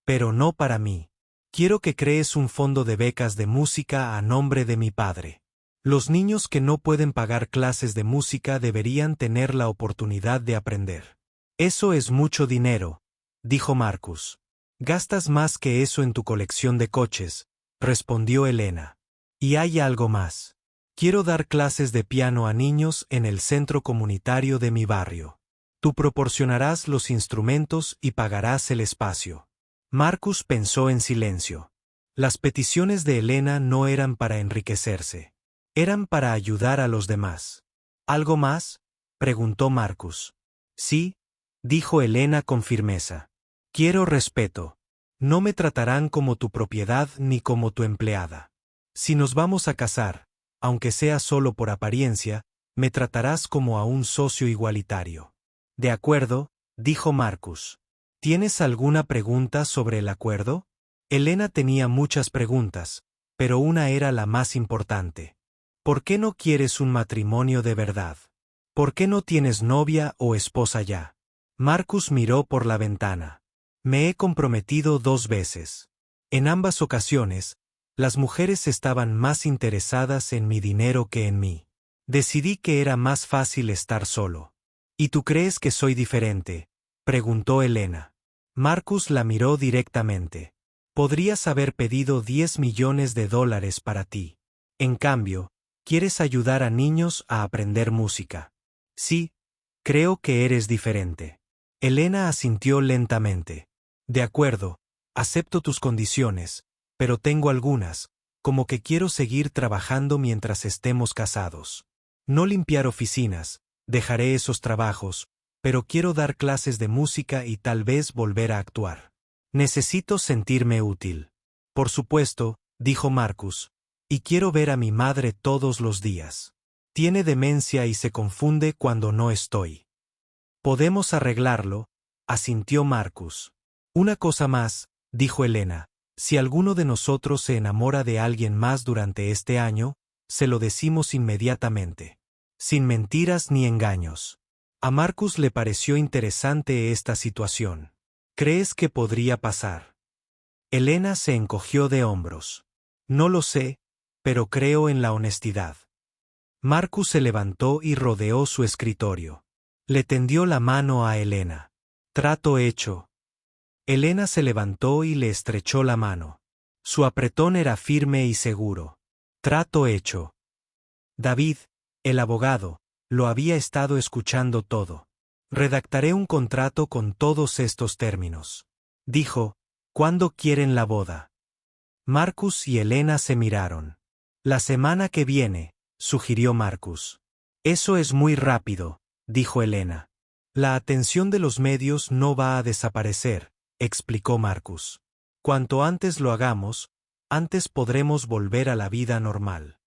Pero no para mí. Quiero que crees un fondo de becas de música a nombre de mi padre. Los niños que no pueden pagar clases de música deberían tener la oportunidad de aprender. Eso es mucho dinero, dijo Marcus. Gastas más que eso en tu colección de coches, respondió Elena. Y hay algo más. Quiero dar clases de piano a niños en el centro comunitario de mi barrio. Tú proporcionarás los instrumentos y pagarás el espacio. Marcus pensó en silencio. Las peticiones de Elena no eran para enriquecerse. Eran para ayudar a los demás. ¿Algo más?, preguntó Marcus. Sí, dijo Elena con firmeza. Quiero respeto. No me tratarán como tu propiedad ni como tu empleada. Si nos vamos a casar, aunque sea solo por apariencia, me tratarás como a un socio igualitario. De acuerdo, dijo Marcus. ¿Tienes alguna pregunta sobre el acuerdo? Elena tenía muchas preguntas, pero una era la más importante. ¿Por qué no quieres un matrimonio de verdad? ¿Por qué no tienes novia o esposa ya? Marcus miró por la ventana. Me he comprometido 2 veces. En ambas ocasiones, las mujeres estaban más interesadas en mi dinero que en mí. Decidí que era más fácil estar solo. ¿Y tú crees que soy diferente?, preguntó Elena. Marcus la miró directamente. Podrías haber pedido $10 millones para ti. En cambio, quieres ayudar a niños a aprender música. Sí, creo que eres diferente. Elena asintió lentamente. De acuerdo, acepto tus condiciones, pero tengo algunas, como que quiero seguir trabajando mientras estemos casados. No limpiar oficinas, dejaré esos trabajos, pero quiero dar clases de música y tal vez volver a actuar. Necesito sentirme útil. Por supuesto, dijo Marcus, y quiero ver a mi madre todos los días. Tiene demencia y se confunde cuando no estoy. Podemos arreglarlo, asintió Marcus. Una cosa más, dijo Elena, si alguno de nosotros se enamora de alguien más durante este año, se lo decimos inmediatamente. Sin mentiras ni engaños. A Marcus le pareció interesante esta situación. ¿Crees que podría pasar? Elena se encogió de hombros. No lo sé, pero creo en la honestidad. Marcus se levantó y rodeó su escritorio. Le tendió la mano a Elena. Trato hecho. Elena se levantó y le estrechó la mano. Su apretón era firme y seguro. Trato hecho. David, el abogado, lo había estado escuchando todo. Redactaré un contrato con todos estos términos. Dijo, ¿cuándo quieren la boda? Marcus y Elena se miraron. La semana que viene, sugirió Marcus. Eso es muy rápido, dijo Elena. La atención de los medios no va a desaparecer, explicó Marcus. Cuanto antes lo hagamos, antes podremos volver a la vida normal.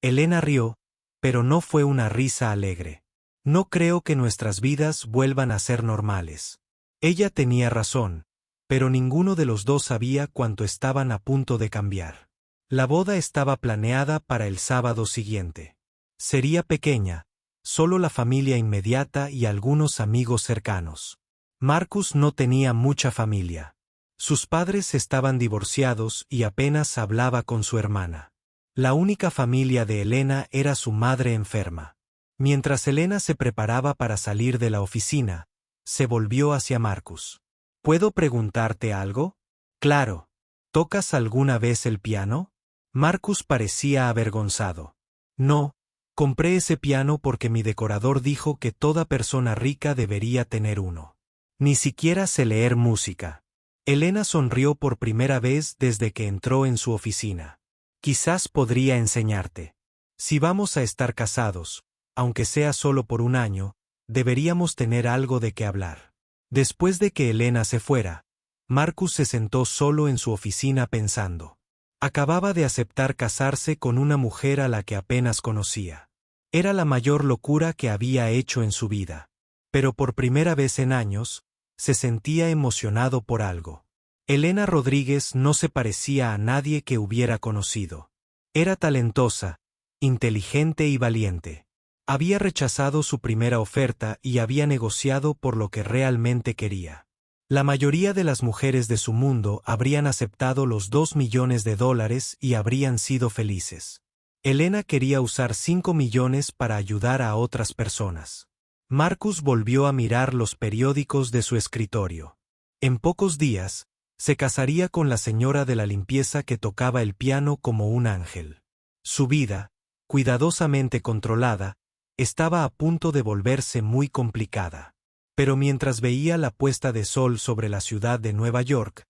Elena rió, pero no fue una risa alegre. No creo que nuestras vidas vuelvan a ser normales. Ella tenía razón, pero ninguno de los dos sabía cuánto estaban a punto de cambiar. La boda estaba planeada para el sábado siguiente. Sería pequeña, solo la familia inmediata y algunos amigos cercanos. Marcus no tenía mucha familia. Sus padres estaban divorciados y apenas hablaba con su hermana. La única familia de Elena era su madre enferma. Mientras Elena se preparaba para salir de la oficina, se volvió hacia Marcus. ¿Puedo preguntarte algo? Claro. ¿Tocas alguna vez el piano? Marcus parecía avergonzado. No, compré ese piano porque mi decorador dijo que toda persona rica debería tener uno. Ni siquiera sé leer música. Elena sonrió por primera vez desde que entró en su oficina. Quizás podría enseñarte. Si vamos a estar casados, aunque sea solo por un año, deberíamos tener algo de qué hablar. Después de que Elena se fuera, Marcus se sentó solo en su oficina pensando. Acababa de aceptar casarse con una mujer a la que apenas conocía. Era la mayor locura que había hecho en su vida. Pero por primera vez en años, se sentía emocionado por algo. Elena Rodríguez no se parecía a nadie que hubiera conocido. Era talentosa, inteligente y valiente. Había rechazado su primera oferta y había negociado por lo que realmente quería. La mayoría de las mujeres de su mundo habrían aceptado los $2 millones y habrían sido felices. Elena quería usar 5 millones para ayudar a otras personas. Marcus volvió a mirar los periódicos de su escritorio. En pocos días, se casaría con la señora de la limpieza que tocaba el piano como un ángel. Su vida, cuidadosamente controlada, estaba a punto de volverse muy complicada. Pero mientras veía la puesta de sol sobre la ciudad de Nueva York,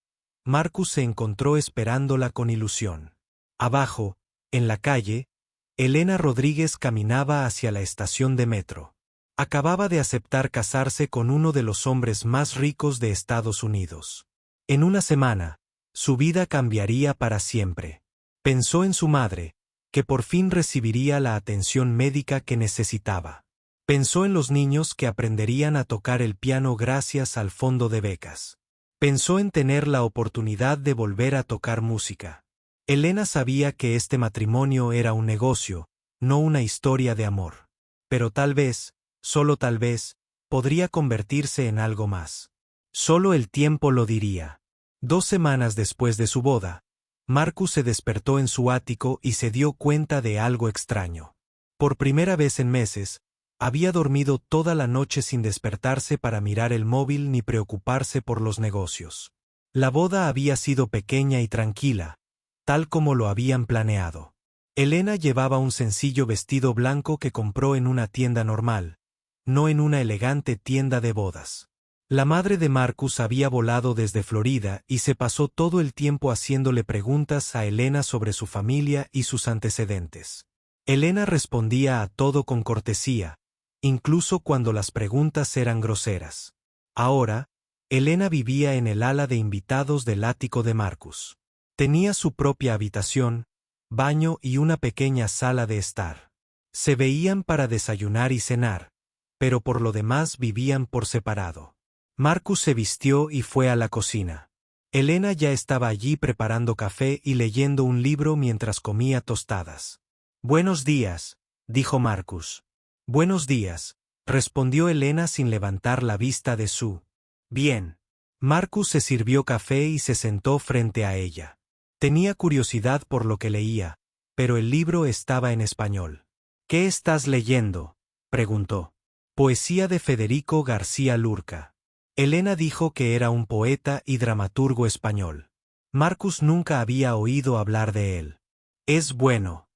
Marcus se encontró esperándola con ilusión. Abajo, en la calle, Elena Rodríguez caminaba hacia la estación de metro. Acababa de aceptar casarse con uno de los hombres más ricos de Estados Unidos. En una semana, su vida cambiaría para siempre. Pensó en su madre, que por fin recibiría la atención médica que necesitaba. Pensó en los niños que aprenderían a tocar el piano gracias al fondo de becas. Pensó en tener la oportunidad de volver a tocar música. Elena sabía que este matrimonio era un negocio, no una historia de amor. Pero tal vez, solo tal vez, podría convertirse en algo más. Solo el tiempo lo diría. 2 semanas después de su boda, Marcus se despertó en su ático y se dio cuenta de algo extraño. Por primera vez en meses, había dormido toda la noche sin despertarse para mirar el móvil ni preocuparse por los negocios. La boda había sido pequeña y tranquila, tal como lo habían planeado. Elena llevaba un sencillo vestido blanco que compró en una tienda normal, no en una elegante tienda de bodas. La madre de Marcus había volado desde Florida y se pasó todo el tiempo haciéndole preguntas a Elena sobre su familia y sus antecedentes. Elena respondía a todo con cortesía, incluso cuando las preguntas eran groseras. Ahora, Elena vivía en el ala de invitados del ático de Marcus. Tenía su propia habitación, baño y una pequeña sala de estar. Se veían para desayunar y cenar, pero por lo demás vivían por separado. Marcus se vistió y fue a la cocina. Elena ya estaba allí preparando café y leyendo un libro mientras comía tostadas. «Buenos días», dijo Marcus. «Buenos días», respondió Elena sin levantar la vista de su. «Bien». Marcus se sirvió café y se sentó frente a ella. Tenía curiosidad por lo que leía, pero el libro estaba en español. ¿Qué estás leyendo?, preguntó. Poesía de Federico García Lorca. Elena dijo que era un poeta y dramaturgo español. Marcus nunca había oído hablar de él. Es bueno.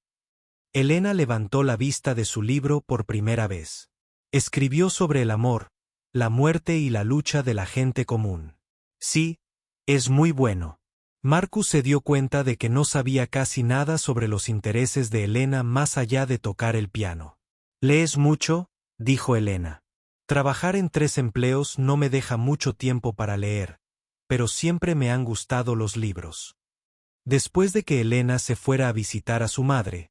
Elena levantó la vista de su libro por primera vez. Escribió sobre el amor, la muerte y la lucha de la gente común. Sí, es muy bueno. Marcus se dio cuenta de que no sabía casi nada sobre los intereses de Elena más allá de tocar el piano. ¿Lees mucho?, dijo Elena. Trabajar en 3 empleos no me deja mucho tiempo para leer, pero siempre me han gustado los libros. Después de que Elena se fuera a visitar a su madre,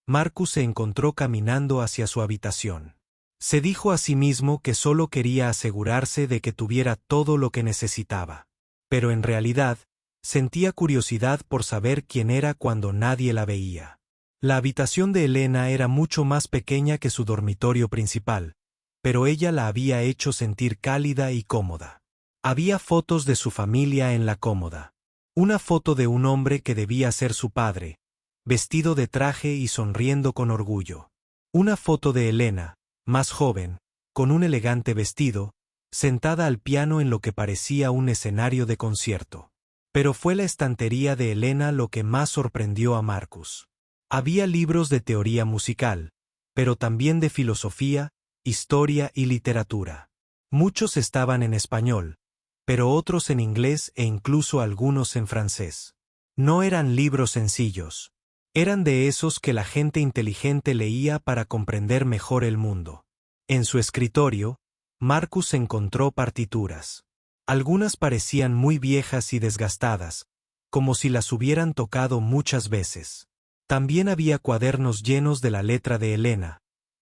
Marcus se encontró caminando hacia su habitación. Se dijo a sí mismo que solo quería asegurarse de que tuviera todo lo que necesitaba. Pero en realidad, sentía curiosidad por saber quién era cuando nadie la veía. La habitación de Elena era mucho más pequeña que su dormitorio principal, pero ella la había hecho sentir cálida y cómoda. Había fotos de su familia en la cómoda. Una foto de un hombre que debía ser su padre, vestido de traje y sonriendo con orgullo. Una foto de Elena, más joven, con un elegante vestido, sentada al piano en lo que parecía un escenario de concierto. Pero fue la estantería de Elena lo que más sorprendió a Marcus. Había libros de teoría musical, pero también de filosofía, historia y literatura. Muchos estaban en español, pero otros en inglés e incluso algunos en francés. No eran libros sencillos. Eran de esos que la gente inteligente leía para comprender mejor el mundo. En su escritorio, Marcus encontró partituras. Algunas parecían muy viejas y desgastadas, como si las hubieran tocado muchas veces. También había cuadernos llenos de la letra de Elena,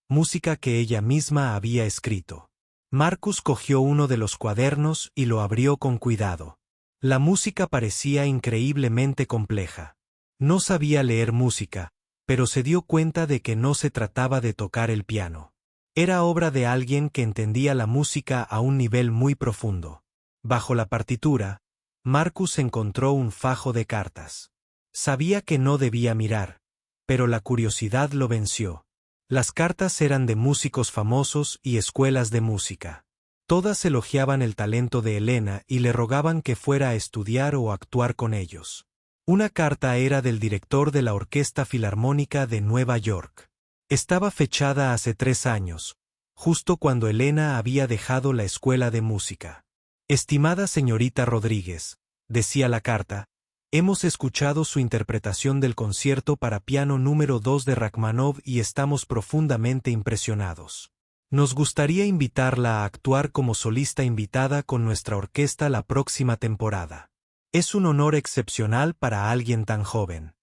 música que ella misma había escrito. Marcus cogió uno de los cuadernos y lo abrió con cuidado. La música parecía increíblemente compleja. No sabía leer música, pero se dio cuenta de que no se trataba de tocar el piano. Era obra de alguien que entendía la música a un nivel muy profundo. Bajo la partitura, Marcus encontró un fajo de cartas. Sabía que no debía mirar, pero la curiosidad lo venció. Las cartas eran de músicos famosos y escuelas de música. Todas elogiaban el talento de Elena y le rogaban que fuera a estudiar o actuar con ellos. Una carta era del director de la Orquesta Filarmónica de Nueva York. Estaba fechada hace 3 años, justo cuando Elena había dejado la escuela de música. Estimada señorita Rodríguez, decía la carta, hemos escuchado su interpretación del concierto para piano número 2 de Rachmaninoff y estamos profundamente impresionados. Nos gustaría invitarla a actuar como solista invitada con nuestra orquesta la próxima temporada. Es un honor excepcional para alguien tan joven.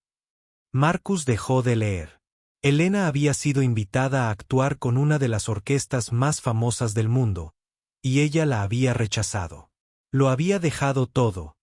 Marcus dejó de leer. Elena había sido invitada a actuar con una de las orquestas más famosas del mundo, y ella la había rechazado. Lo había dejado todo: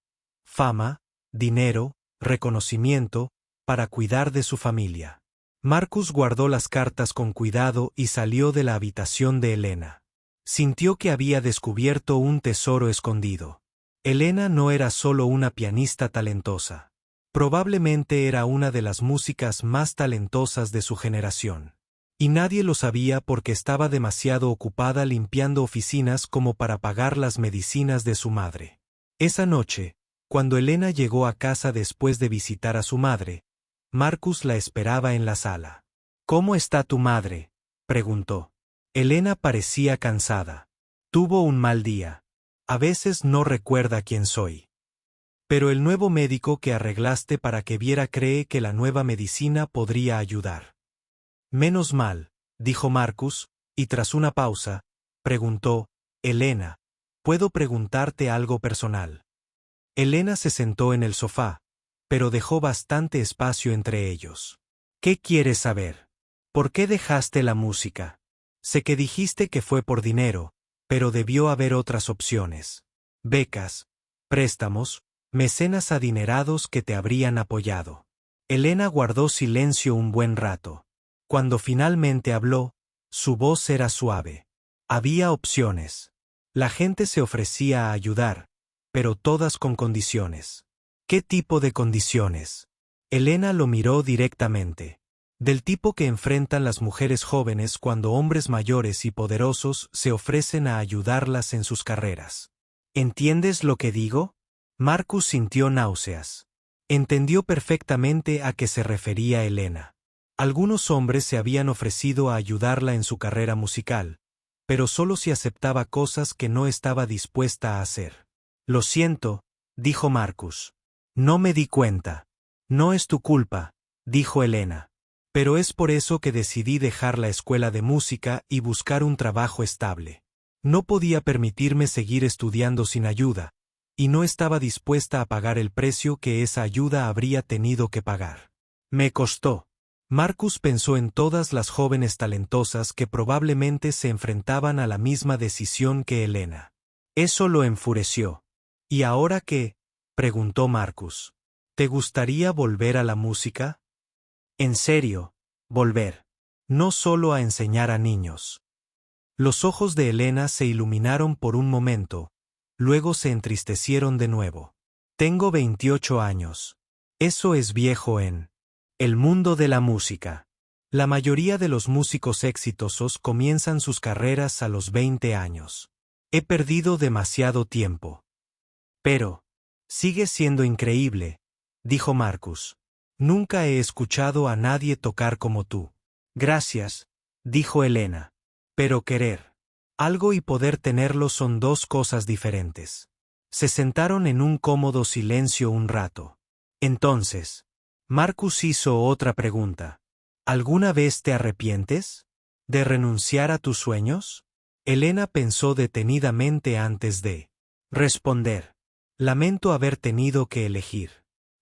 fama, dinero, reconocimiento, para cuidar de su familia. Marcus guardó las cartas con cuidado y salió de la habitación de Elena. Sintió que había descubierto un tesoro escondido. Elena no era solo una pianista talentosa. Probablemente era una de las músicas más talentosas de su generación. Y nadie lo sabía porque estaba demasiado ocupada limpiando oficinas como para pagar las medicinas de su madre. Esa noche, cuando Elena llegó a casa después de visitar a su madre, Marcus la esperaba en la sala. ¿Cómo está tu madre?, preguntó. Elena parecía cansada. Tuvo un mal día. A veces no recuerda quién soy. Pero el nuevo médico que arreglaste para que viera cree que la nueva medicina podría ayudar. Menos mal, dijo Marcus, y tras una pausa, preguntó, Elena, ¿puedo preguntarte algo personal? Elena se sentó en el sofá, pero dejó bastante espacio entre ellos. ¿Qué quieres saber? ¿Por qué dejaste la música? Sé que dijiste que fue por dinero, pero debió haber otras opciones. Becas, préstamos, mecenas adinerados que te habrían apoyado. Elena guardó silencio un buen rato. Cuando finalmente habló, su voz era suave. Había opciones. La gente se ofrecía a ayudar, pero todas con condiciones. ¿Qué tipo de condiciones? Elena lo miró directamente. Del tipo que enfrentan las mujeres jóvenes cuando hombres mayores y poderosos se ofrecen a ayudarlas en sus carreras. ¿Entiendes lo que digo? Marcus sintió náuseas. Entendió perfectamente a qué se refería Elena. Algunos hombres se habían ofrecido a ayudarla en su carrera musical, pero solo si aceptaba cosas que no estaba dispuesta a hacer. Lo siento, dijo Marcus. No me di cuenta. No es tu culpa, dijo Elena. Pero es por eso que decidí dejar la escuela de música y buscar un trabajo estable. No podía permitirme seguir estudiando sin ayuda, y no estaba dispuesta a pagar el precio que esa ayuda habría tenido que pagar. Me costó. Marcus pensó en todas las jóvenes talentosas que probablemente se enfrentaban a la misma decisión que Elena. Eso lo enfureció. ¿Y ahora qué? Preguntó Marcus. ¿Te gustaría volver a la música? En serio, volver. No solo a enseñar a niños. Los ojos de Elena se iluminaron por un momento, luego se entristecieron de nuevo. Tengo 28 años. Eso es viejo en el mundo de la música. La mayoría de los músicos exitosos comienzan sus carreras a los 20 años. He perdido demasiado tiempo. Pero, sigue siendo increíble, dijo Marcus. Nunca he escuchado a nadie tocar como tú. Gracias, dijo Elena. Pero querer algo y poder tenerlo son dos cosas diferentes. Se sentaron en un cómodo silencio un rato. Entonces, Marcus hizo otra pregunta. ¿Alguna vez te arrepientes de renunciar a tus sueños? Elena pensó detenidamente antes de responder. Lamento haber tenido que elegir.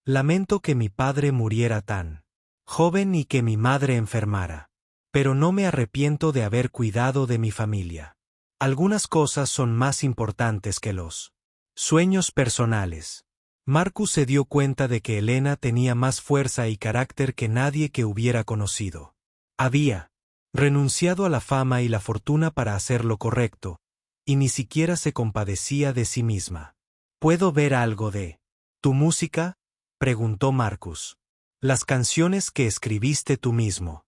Lamento que mi padre muriera tan joven y que mi madre enfermara. Pero no me arrepiento de haber cuidado de mi familia. Algunas cosas son más importantes que los sueños personales. Marcus se dio cuenta de que Elena tenía más fuerza y carácter que nadie que hubiera conocido. Había renunciado a la fama y la fortuna para hacer lo correcto, y ni siquiera se compadecía de sí misma. ¿Puedo ver algo de tu música? Preguntó Marcus. Las canciones que escribiste tú mismo.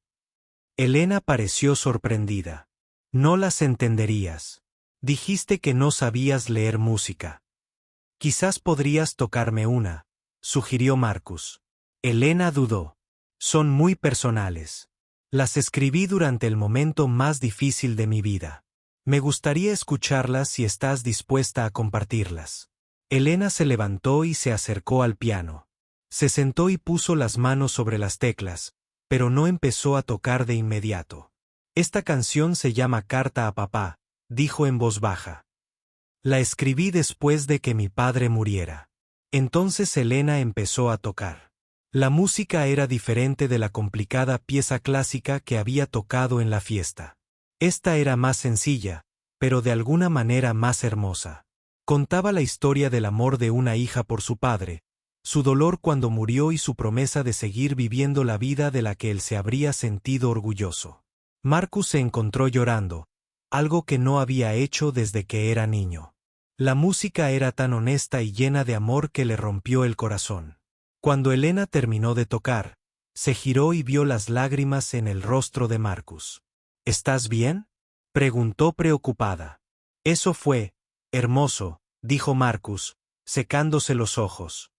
Elena pareció sorprendida. No las entenderías. Dijiste que no sabías leer música. Quizás podrías tocarme una, sugirió Marcus. Elena dudó. Son muy personales. Las escribí durante el momento más difícil de mi vida. Me gustaría escucharlas si estás dispuesta a compartirlas. Elena se levantó y se acercó al piano. Se sentó y puso las manos sobre las teclas, pero no empezó a tocar de inmediato. Esta canción se llama Carta a Papá, dijo en voz baja. La escribí después de que mi padre muriera. Entonces Elena empezó a tocar. La música era diferente de la complicada pieza clásica que había tocado en la fiesta. Esta era más sencilla, pero de alguna manera más hermosa. Contaba la historia del amor de una hija por su padre, su dolor cuando murió y su promesa de seguir viviendo la vida de la que él se habría sentido orgulloso. Marcus se encontró llorando, algo que no había hecho desde que era niño. La música era tan honesta y llena de amor que le rompió el corazón. Cuando Elena terminó de tocar, se giró y vio las lágrimas en el rostro de Marcus. ¿Estás bien?, preguntó preocupada. Eso fue hermoso, dijo Marcus, secándose los ojos.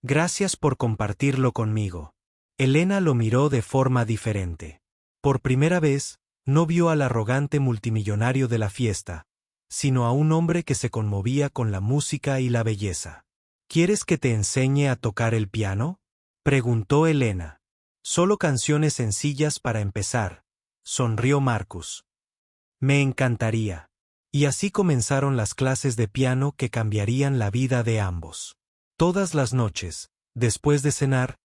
Gracias por compartirlo conmigo. Elena lo miró de forma diferente. Por primera vez, no vio al arrogante multimillonario de la fiesta, sino a un hombre que se conmovía con la música y la belleza. ¿Quieres que te enseñe a tocar el piano?, preguntó Elena. Solo canciones sencillas para empezar, sonrió Marcus. Me encantaría. Y así comenzaron las clases de piano que cambiarían la vida de ambos. Todas las noches, después de cenar,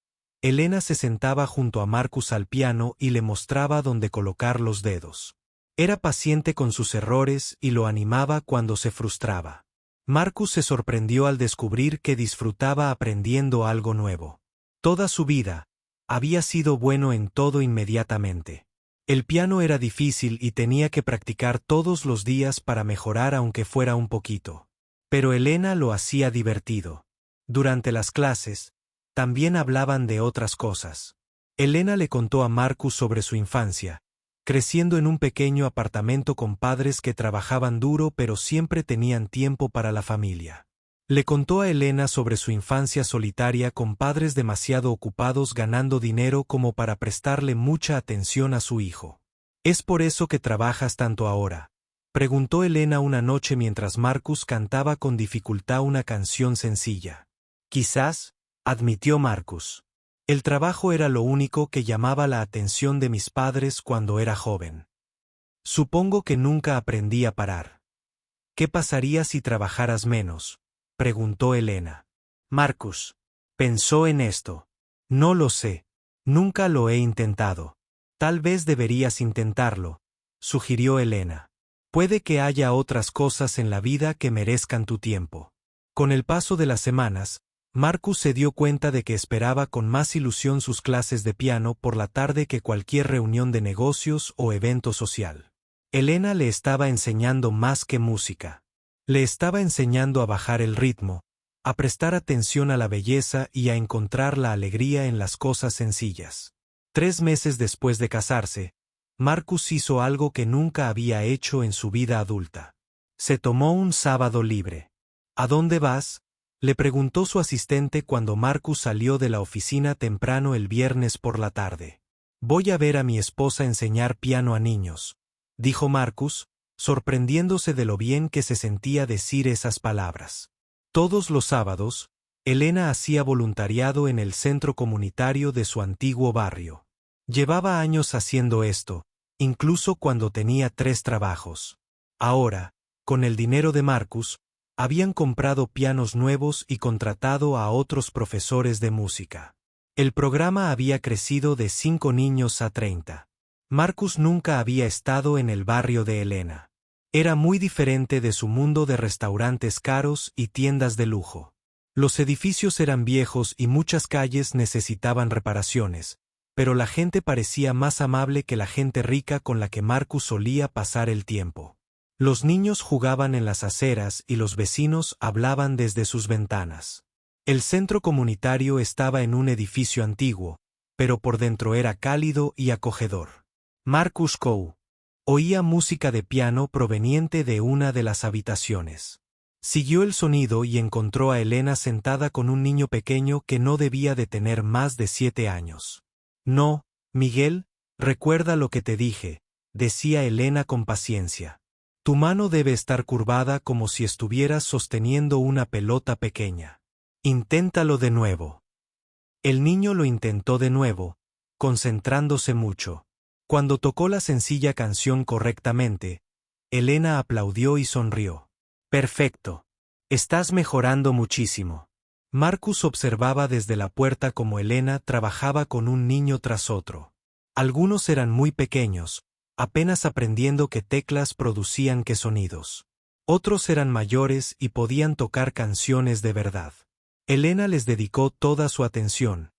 Elena se sentaba junto a Marcus al piano y le mostraba dónde colocar los dedos. Era paciente con sus errores y lo animaba cuando se frustraba. Marcus se sorprendió al descubrir que disfrutaba aprendiendo algo nuevo. Toda su vida, había sido bueno en todo inmediatamente. El piano era difícil y tenía que practicar todos los días para mejorar aunque fuera un poquito. Pero Elena lo hacía divertido. Durante las clases, también hablaban de otras cosas. Elena le contó a Marcus sobre su infancia, creciendo en un pequeño apartamento con padres que trabajaban duro pero siempre tenían tiempo para la familia. Le contó a Elena sobre su infancia solitaria con padres demasiado ocupados ganando dinero como para prestarle mucha atención a su hijo. ¿Es por eso que trabajas tanto ahora?, preguntó Elena una noche mientras Marcus cantaba con dificultad una canción sencilla. Quizás, admitió Marcus. El trabajo era lo único que llamaba la atención de mis padres cuando era joven. Supongo que nunca aprendí a parar. ¿Qué pasaría si trabajaras menos?, preguntó Elena. Marcus pensó en esto. No lo sé. Nunca lo he intentado. Tal vez deberías intentarlo, sugirió Elena. Puede que haya otras cosas en la vida que merezcan tu tiempo. Con el paso de las semanas, Marcus se dio cuenta de que esperaba con más ilusión sus clases de piano por la tarde que cualquier reunión de negocios o evento social. Elena le estaba enseñando más que música. Le estaba enseñando a bajar el ritmo, a prestar atención a la belleza y a encontrar la alegría en las cosas sencillas. 3 meses después de casarse, Marcus hizo algo que nunca había hecho en su vida adulta. Se tomó un sábado libre. ¿A dónde vas?, le preguntó su asistente cuando Marcus salió de la oficina temprano el viernes por la tarde. Voy a ver a mi esposa enseñar piano a niños, dijo Marcus, sorprendiéndose de lo bien que se sentía decir esas palabras. Todos los sábados, Elena hacía voluntariado en el centro comunitario de su antiguo barrio. Llevaba años haciendo esto, incluso cuando tenía 3 trabajos. Ahora, con el dinero de Marcus, habían comprado pianos nuevos y contratado a otros profesores de música. El programa había crecido de 5 niños a 30. Marcus nunca había estado en el barrio de Elena. Era muy diferente de su mundo de restaurantes caros y tiendas de lujo. Los edificios eran viejos y muchas calles necesitaban reparaciones, pero la gente parecía más amable que la gente rica con la que Marcus solía pasar el tiempo. Los niños jugaban en las aceras y los vecinos hablaban desde sus ventanas. El centro comunitario estaba en un edificio antiguo, pero por dentro era cálido y acogedor. Marcus Coe oía música de piano proveniente de una de las habitaciones. Siguió el sonido y encontró a Elena sentada con un niño pequeño que no debía de tener más de 7 años. No, Miguel, recuerda lo que te dije, decía Elena con paciencia. Tu mano debe estar curvada como si estuvieras sosteniendo una pelota pequeña. Inténtalo de nuevo. El niño lo intentó de nuevo, concentrándose mucho. Cuando tocó la sencilla canción correctamente, Elena aplaudió y sonrió. Perfecto. Estás mejorando muchísimo. Marcus observaba desde la puerta cómo Elena trabajaba con un niño tras otro. Algunos eran muy pequeños, apenas aprendiendo qué teclas producían qué sonidos. Otros eran mayores y podían tocar canciones de verdad. Elena les dedicó toda su atención,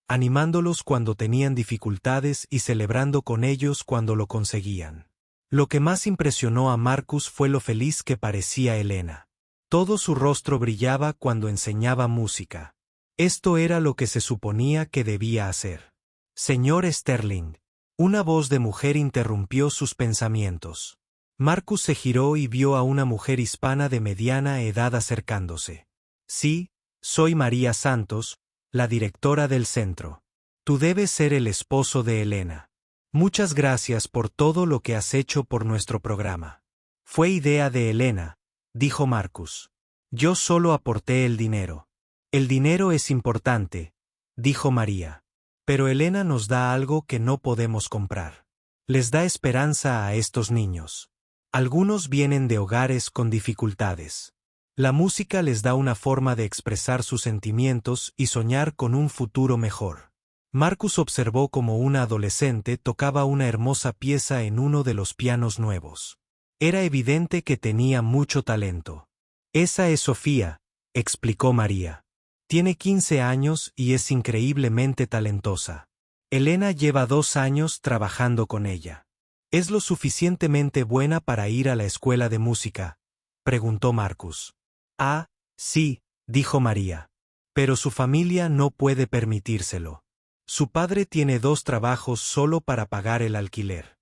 animándolos cuando tenían dificultades y celebrando con ellos cuando lo conseguían. Lo que más impresionó a Marcus fue lo feliz que parecía Elena. Todo su rostro brillaba cuando enseñaba música. Esto era lo que se suponía que debía hacer. Señor Sterling. Una voz de mujer interrumpió sus pensamientos. Marcus se giró y vio a una mujer hispana de mediana edad acercándose. Sí, soy María Santos, la directora del centro. Tú debes ser el esposo de Elena. Muchas gracias por todo lo que has hecho por nuestro programa. Fue idea de Elena, dijo Marcus. Yo solo aporté el dinero. El dinero es importante, dijo María. Pero Elena nos da algo que no podemos comprar. Les da esperanza a estos niños. Algunos vienen de hogares con dificultades. La música les da una forma de expresar sus sentimientos y soñar con un futuro mejor. Marcus observó cómo una adolescente tocaba una hermosa pieza en uno de los pianos nuevos. Era evidente que tenía mucho talento. Esa es Sofía, explicó María. Tiene 15 años y es increíblemente talentosa. Elena lleva 2 años trabajando con ella. ¿Es lo suficientemente buena para ir a la escuela de música?, preguntó Marcus. Ah, sí, dijo María. Pero su familia no puede permitírselo. Su padre tiene 2 trabajos solo para pagar el alquiler.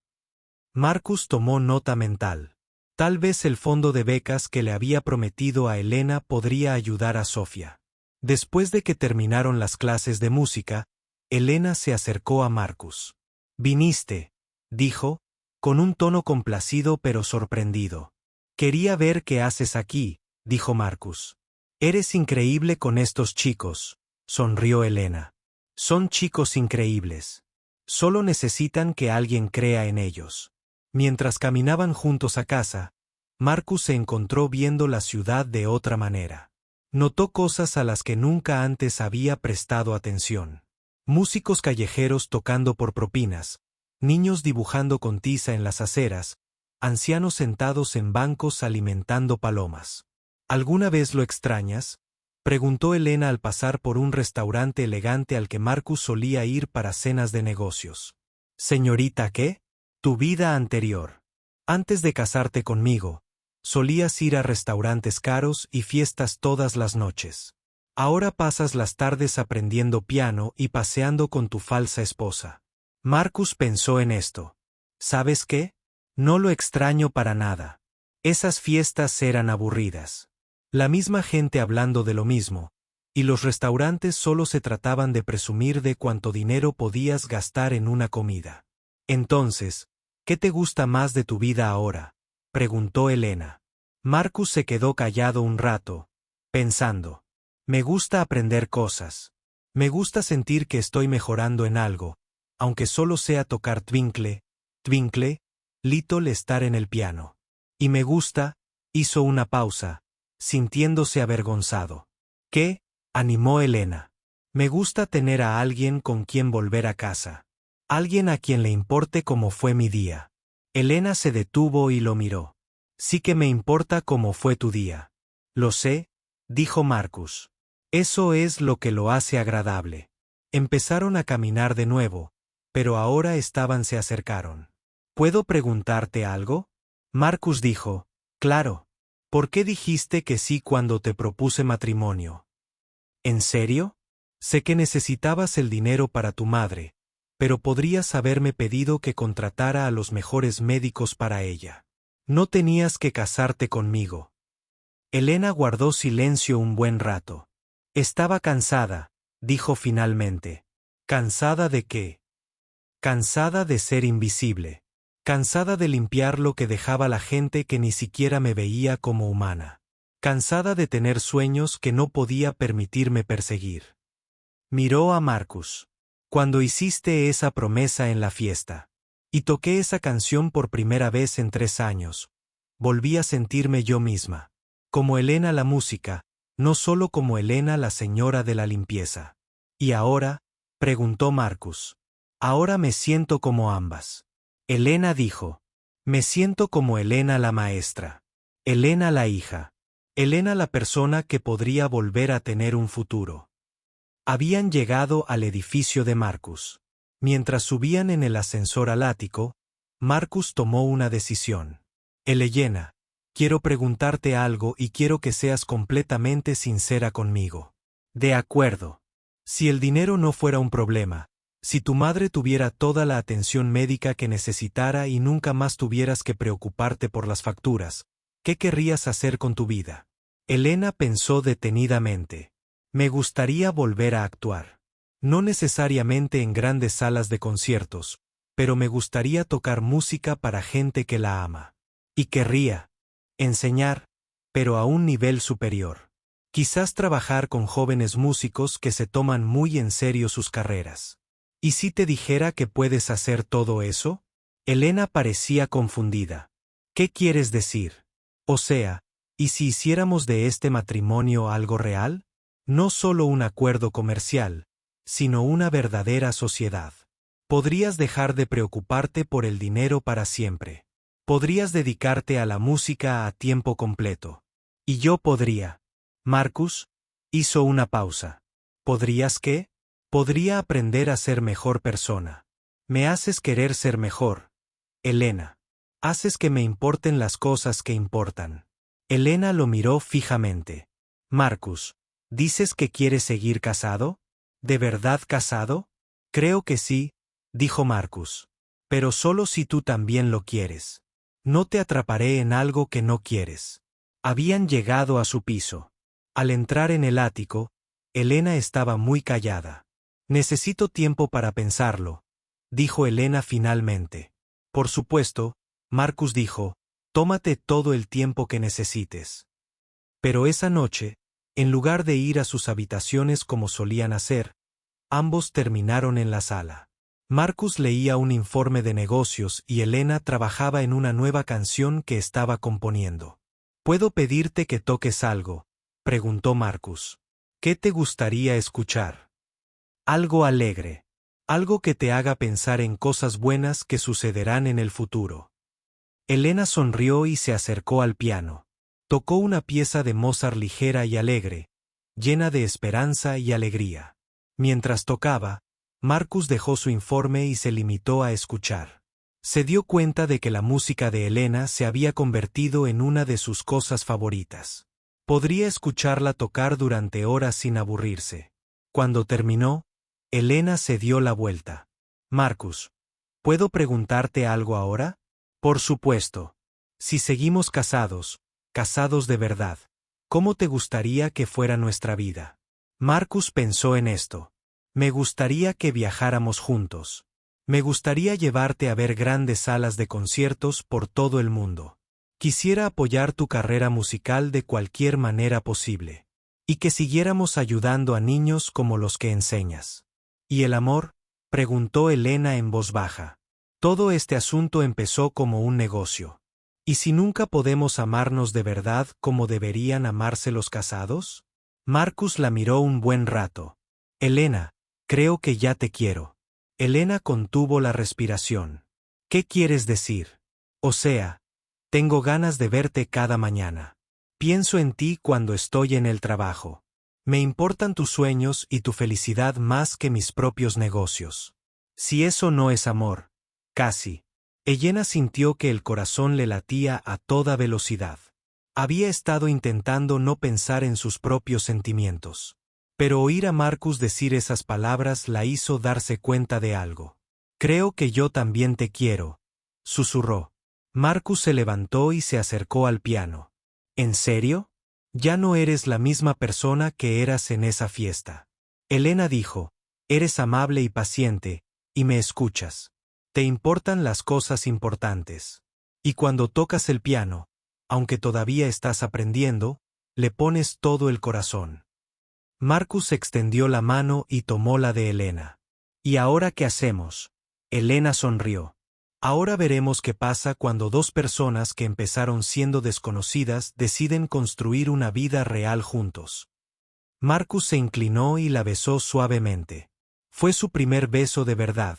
Marcus tomó nota mental. Tal vez el fondo de becas que le había prometido a Elena podría ayudar a Sofía. Después de que terminaron las clases de música, Elena se acercó a Marcus. «Viniste», dijo, con un tono complacido pero sorprendido. «Quería ver qué haces aquí», dijo Marcus. «Eres increíble con estos chicos», sonrió Elena. «Son chicos increíbles. Solo necesitan que alguien crea en ellos». Mientras caminaban juntos a casa, Marcus se encontró viendo la ciudad de otra manera. Notó cosas a las que nunca antes había prestado atención. Músicos callejeros tocando por propinas, niños dibujando con tiza en las aceras, ancianos sentados en bancos alimentando palomas. ¿Alguna vez lo extrañas?, preguntó Elena al pasar por un restaurante elegante al que Marcus solía ir para cenas de negocios. «Señorita, ¿qué? Tu vida anterior. Antes de casarte conmigo, solías ir a restaurantes caros y fiestas todas las noches. Ahora pasas las tardes aprendiendo piano y paseando con tu falsa esposa». Marcus pensó en esto. «¿Sabes qué? No lo extraño para nada. Esas fiestas eran aburridas. La misma gente hablando de lo mismo, y los restaurantes solo se trataban de presumir de cuánto dinero podías gastar en una comida». «Entonces, ¿qué te gusta más de tu vida ahora?», preguntó Elena. Marcus se quedó callado un rato, pensando. «Me gusta aprender cosas. Me gusta sentir que estoy mejorando en algo, aunque solo sea tocar Twinkle, Twinkle, Little Star en el piano. Y me gusta», hizo una pausa, sintiéndose avergonzado. «¿Qué?», animó Elena. «Me gusta tener a alguien con quien volver a casa. Alguien a quien le importe cómo fue mi día». Elena se detuvo y lo miró. «Sí que me importa cómo fue tu día». «Lo sé», dijo Marcus. «Eso es lo que lo hace agradable». Empezaron a caminar de nuevo, pero ahora se acercaron. «¿Puedo preguntarte algo?», Marcus dijo. «Claro. ¿Por qué dijiste que sí cuando te propuse matrimonio?» «¿En serio? Sé que necesitabas el dinero para tu madre, pero podrías haberme pedido que contratara a los mejores médicos para ella. No tenías que casarte conmigo». Elena guardó silencio un buen rato. «Estaba cansada», dijo finalmente. «¿Cansada de qué?». «Cansada de ser invisible. Cansada de limpiar lo que dejaba la gente que ni siquiera me veía como humana. Cansada de tener sueños que no podía permitirme perseguir». Miró a Marcus. «Cuando hiciste esa promesa en la fiesta, y toqué esa canción por primera vez en 3 años, volví a sentirme yo misma. Como Elena la música, no solo como Elena la señora de la limpieza». «¿Y ahora?», preguntó Marcus. «Ahora me siento como ambas». Elena dijo. «Me siento como Elena la maestra. Elena la hija. Elena la persona que podría volver a tener un futuro». Habían llegado al edificio de Marcus. Mientras subían en el ascensor al ático, Marcus tomó una decisión. «Elena, quiero preguntarte algo y quiero que seas completamente sincera conmigo». «De acuerdo. Si el dinero no fuera un problema, si tu madre tuviera toda la atención médica que necesitara y nunca más tuvieras que preocuparte por las facturas, ¿qué querrías hacer con tu vida?». Elena pensó detenidamente. «Me gustaría volver a actuar. No necesariamente en grandes salas de conciertos, pero me gustaría tocar música para gente que la ama. Y querría enseñar, pero a un nivel superior. Quizás trabajar con jóvenes músicos que se toman muy en serio sus carreras». «¿Y si te dijera que puedes hacer todo eso?». Elena parecía confundida. «¿Qué quieres decir? O sea, ¿y si hiciéramos de este matrimonio algo real? No solo un acuerdo comercial, sino una verdadera sociedad. Podrías dejar de preocuparte por el dinero para siempre. Podrías dedicarte a la música a tiempo completo. Y yo podría». Marcus hizo una pausa. «¿Podrías qué?». «Podría aprender a ser mejor persona. Me haces querer ser mejor, Elena. Haces que me importen las cosas que importan». Elena lo miró fijamente. «Marcus, ¿Dices que quieres seguir casado? ¿De verdad casado? Creo que sí, dijo Marcus. Pero solo si tú también lo quieres. No te atraparé en algo que no quieres. Habían llegado a su piso. Al entrar en el ático, Elena estaba muy callada. Necesito tiempo para pensarlo, dijo Elena finalmente. Por supuesto, Marcus dijo, tómate todo el tiempo que necesites. Pero esa noche, en lugar de ir a sus habitaciones como solían hacer, ambos terminaron en la sala. Marcus leía un informe de negocios y Elena trabajaba en una nueva canción que estaba componiendo. ¿Puedo pedirte que toques algo?, preguntó Marcus. ¿Qué te gustaría escuchar? Algo alegre. Algo que te haga pensar en cosas buenas que sucederán en el futuro. Elena sonrió y se acercó al piano. Tocó una pieza de Mozart ligera y alegre, llena de esperanza y alegría. Mientras tocaba, Marcus dejó su informe y se limitó a escuchar. Se dio cuenta de que la música de Elena se había convertido en una de sus cosas favoritas. Podría escucharla tocar durante horas sin aburrirse. Cuando terminó, Elena se dio la vuelta. Marcus, ¿puedo preguntarte algo ahora? Por supuesto. Si seguimos casados de verdad, ¿cómo te gustaría que fuera nuestra vida? Marcus pensó en esto. Me gustaría que viajáramos juntos. Me gustaría llevarte a ver grandes salas de conciertos por todo el mundo. Quisiera apoyar tu carrera musical de cualquier manera posible. Y que siguiéramos ayudando a niños como los que enseñas. ¿Y el amor?, preguntó Elena en voz baja. Todo este asunto empezó como un negocio. ¿Y si nunca podemos amarnos de verdad como deberían amarse los casados? Marcus la miró un buen rato. Elena, creo que ya te quiero. Elena contuvo la respiración. ¿Qué quieres decir? O sea, tengo ganas de verte cada mañana. Pienso en ti cuando estoy en el trabajo. Me importan tus sueños y tu felicidad más que mis propios negocios. Si eso no es amor, casi. Elena sintió que el corazón le latía a toda velocidad. Había estado intentando no pensar en sus propios sentimientos. Pero oír a Marcus decir esas palabras la hizo darse cuenta de algo. Creo que yo también te quiero, susurró. Marcus se levantó y se acercó al piano. ¿En serio? Ya no eres la misma persona que eras en esa fiesta. Elena dijo, eres amable y paciente, y me escuchas. Te importan las cosas importantes. Y cuando tocas el piano, aunque todavía estás aprendiendo, le pones todo el corazón. Marcus extendió la mano y tomó la de Elena. ¿Y ahora qué hacemos? Elena sonrió. Ahora veremos qué pasa cuando dos personas que empezaron siendo desconocidas deciden construir una vida real juntos. Marcus se inclinó y la besó suavemente. Fue su primer beso de verdad,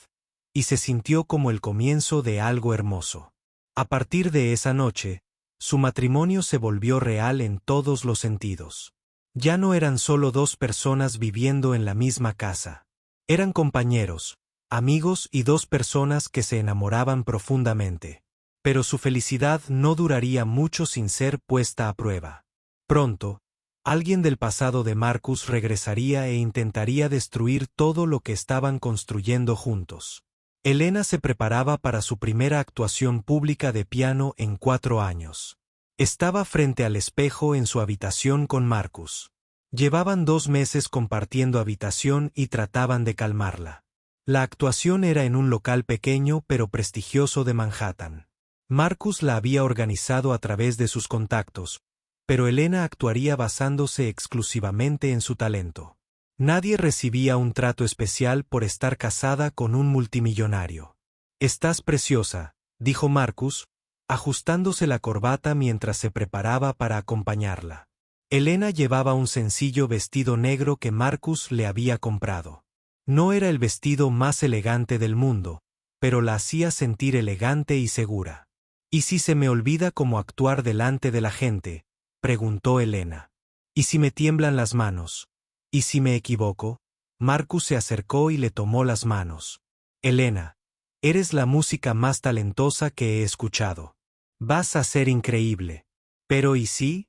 y se sintió como el comienzo de algo hermoso. A partir de esa noche, su matrimonio se volvió real en todos los sentidos. Ya no eran solo dos personas viviendo en la misma casa. Eran compañeros, amigos y dos personas que se enamoraban profundamente. Pero su felicidad no duraría mucho sin ser puesta a prueba. Pronto, alguien del pasado de Marcus regresaría e intentaría destruir todo lo que estaban construyendo juntos. Elena se preparaba para su primera actuación pública de piano en 4 años. Estaba frente al espejo en su habitación con Marcus. Llevaban 2 meses compartiendo habitación y trataban de calmarla. La actuación era en un local pequeño pero prestigioso de Manhattan. Marcus la había organizado a través de sus contactos, pero Elena actuaría basándose exclusivamente en su talento. Nadie recibía un trato especial por estar casada con un multimillonario. «Estás preciosa», dijo Marcus, ajustándose la corbata mientras se preparaba para acompañarla. Elena llevaba un sencillo vestido negro que Marcus le había comprado. No era el vestido más elegante del mundo, pero la hacía sentir elegante y segura. «¿Y si se me olvida cómo actuar delante de la gente?», preguntó Elena. «¿Y si me tiemblan las manos? ¿Y si me equivoco?». Marcus se acercó y le tomó las manos. «Elena, eres la música más talentosa que he escuchado. Vas a ser increíble». «¿Pero y sí?»,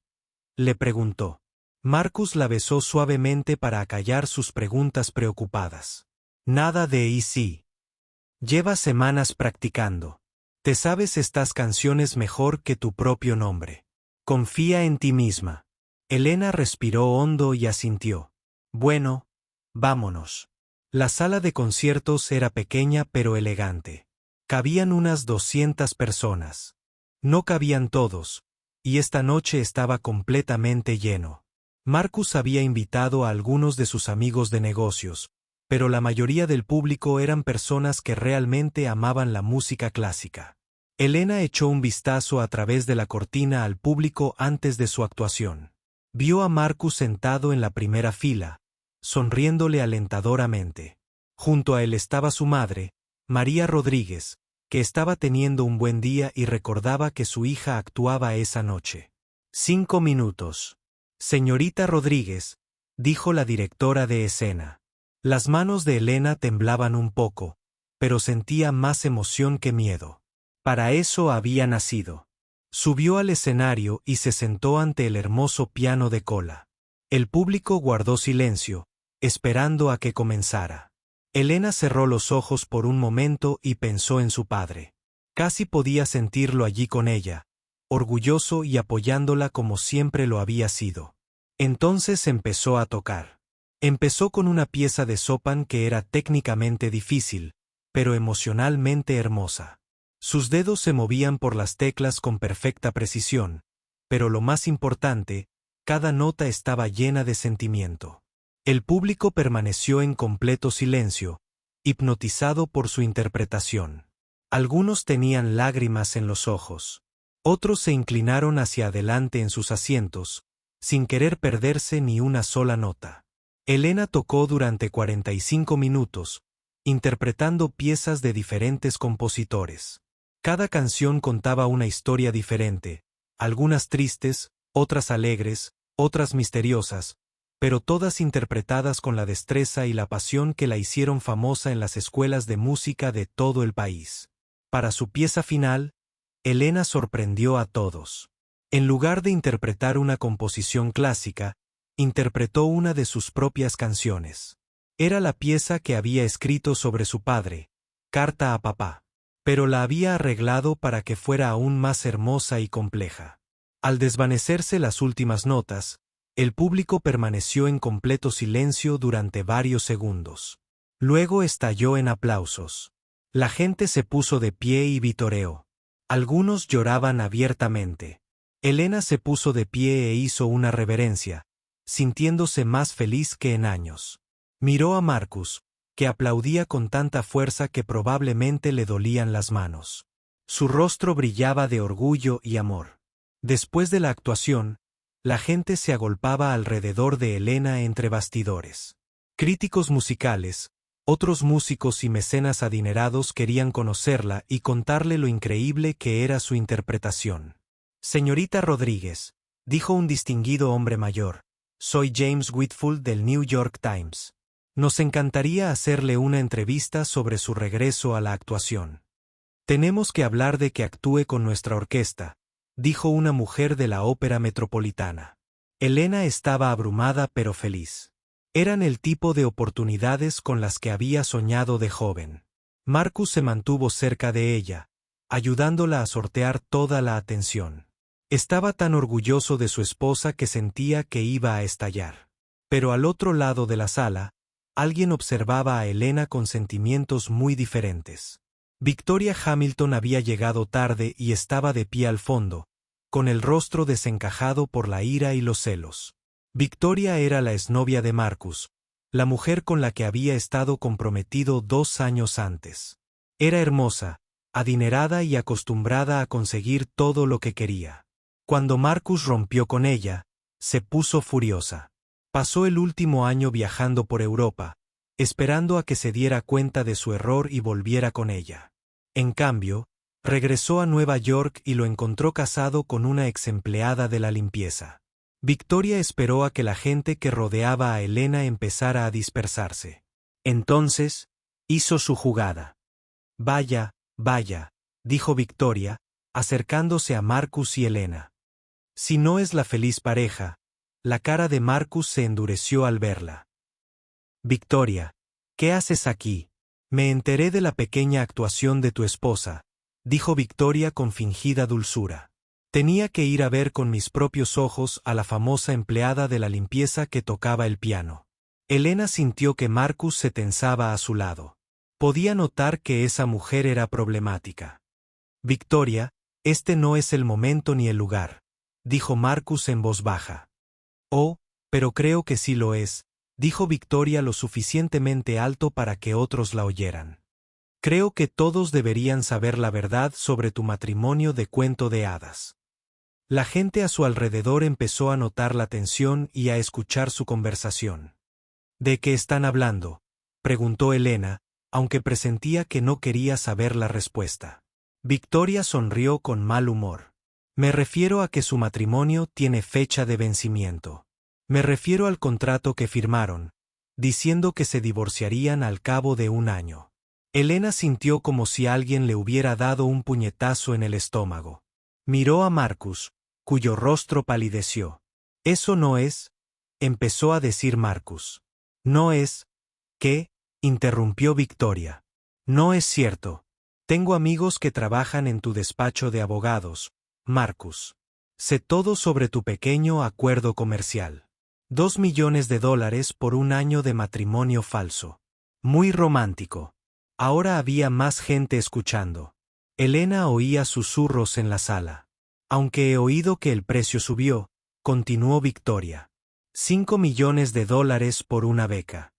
le preguntó. Marcus la besó suavemente para acallar sus preguntas preocupadas. Nada de y sí. Llevas semanas practicando. Te sabes estas canciones mejor que tu propio nombre. Confía en ti misma. Elena respiró hondo y asintió. Bueno, vámonos. La sala de conciertos era pequeña pero elegante. Cabían unas 200 personas. No cabían todos, y esta noche estaba completamente lleno. Marcus había invitado a algunos de sus amigos de negocios, pero la mayoría del público eran personas que realmente amaban la música clásica. Elena echó un vistazo a través de la cortina al público antes de su actuación. Vio a Marcus sentado en la primera fila, sonriéndole alentadoramente. Junto a él estaba su madre, María Rodríguez, que estaba teniendo un buen día y recordaba que su hija actuaba esa noche. 5 minutos. Señorita Rodríguez, dijo la directora de escena. Las manos de Elena temblaban un poco, pero sentía más emoción que miedo. Para eso había nacido. Subió al escenario y se sentó ante el hermoso piano de cola. El público guardó silencio, esperando a que comenzara. Elena cerró los ojos por un momento y pensó en su padre. Casi podía sentirlo allí con ella, orgulloso y apoyándola como siempre lo había sido. Entonces empezó a tocar. Empezó con una pieza de Chopin que era técnicamente difícil, pero emocionalmente hermosa. Sus dedos se movían por las teclas con perfecta precisión, pero lo más importante, cada nota estaba llena de sentimiento. El público permaneció en completo silencio, hipnotizado por su interpretación. Algunos tenían lágrimas en los ojos. Otros se inclinaron hacia adelante en sus asientos, sin querer perderse ni una sola nota. Elena tocó durante 45 minutos, interpretando piezas de diferentes compositores. Cada canción contaba una historia diferente, algunas tristes, otras alegres, otras misteriosas, pero todas interpretadas con la destreza y la pasión que la hicieron famosa en las escuelas de música de todo el país. Para su pieza final, Elena sorprendió a todos. En lugar de interpretar una composición clásica, interpretó una de sus propias canciones. Era la pieza que había escrito sobre su padre, Carta a Papá, pero la había arreglado para que fuera aún más hermosa y compleja. Al desvanecerse las últimas notas, el público permaneció en completo silencio durante varios segundos. Luego estalló en aplausos. La gente se puso de pie y vitoreó. Algunos lloraban abiertamente. Elena se puso de pie e hizo una reverencia, sintiéndose más feliz que en años. Miró a Marcus, que aplaudía con tanta fuerza que probablemente le dolían las manos. Su rostro brillaba de orgullo y amor. Después de la actuación, la gente se agolpaba alrededor de Elena entre bastidores. Críticos musicales, otros músicos y mecenas adinerados querían conocerla y contarle lo increíble que era su interpretación. Señorita Rodríguez, dijo un distinguido hombre mayor, soy James Whitfield del New York Times. Nos encantaría hacerle una entrevista sobre su regreso a la actuación. Tenemos que hablar de que actúe con nuestra orquesta, dijo una mujer de la Ópera Metropolitana. Elena estaba abrumada pero feliz. Eran el tipo de oportunidades con las que había soñado de joven. Marcus se mantuvo cerca de ella, ayudándola a sortear toda la atención. Estaba tan orgulloso de su esposa que sentía que iba a estallar. Pero al otro lado de la sala, alguien observaba a Elena con sentimientos muy diferentes. Victoria Hamilton había llegado tarde y estaba de pie al fondo, con el rostro desencajado por la ira y los celos. Victoria era la exnovia de Marcus, la mujer con la que había estado comprometido 2 años antes. Era hermosa, adinerada y acostumbrada a conseguir todo lo que quería. Cuando Marcus rompió con ella, se puso furiosa. Pasó el último año viajando por Europa, esperando a que se diera cuenta de su error y volviera con ella. En cambio, regresó a Nueva York y lo encontró casado con una exempleada de la limpieza. Victoria esperó a que la gente que rodeaba a Elena empezara a dispersarse. Entonces, hizo su jugada. Vaya, vaya, dijo Victoria, acercándose a Marcus y Elena. Si no es la feliz pareja, La cara de Marcus se endureció al verla. Victoria, ¿qué haces aquí? Me enteré de la pequeña actuación de tu esposa, dijo Victoria con fingida dulzura. Tenía que ir a ver con mis propios ojos a la famosa empleada de la limpieza que tocaba el piano. Elena sintió que Marcus se tensaba a su lado. Podía notar que esa mujer era problemática. Victoria, este no es el momento ni el lugar, dijo Marcus en voz baja. Oh, pero creo que sí lo es, dijo Victoria lo suficientemente alto para que otros la oyeran. Creo que todos deberían saber la verdad sobre tu matrimonio de cuento de hadas. La gente a su alrededor empezó a notar la tensión y a escuchar su conversación. ¿De qué están hablando?, preguntó Elena, aunque presentía que no quería saber la respuesta. Victoria sonrió con mal humor. Me refiero a que su matrimonio tiene fecha de vencimiento. Me refiero al contrato que firmaron, diciendo que se divorciarían al cabo de 1 año. Elena sintió como si alguien le hubiera dado un puñetazo en el estómago. Miró a Marcus, cuyo rostro palideció. «Eso no es», empezó a decir Marcus. «No es». «¿Qué?», interrumpió Victoria. «No es cierto. Tengo amigos que trabajan en tu despacho de abogados, Marcus. Sé todo sobre tu pequeño acuerdo comercial. $2 millones por 1 año de matrimonio falso. Muy romántico». Ahora había más gente escuchando. Elena oía susurros en la sala. «Aunque he oído que el precio subió», continuó Victoria. $5 millones por una beca.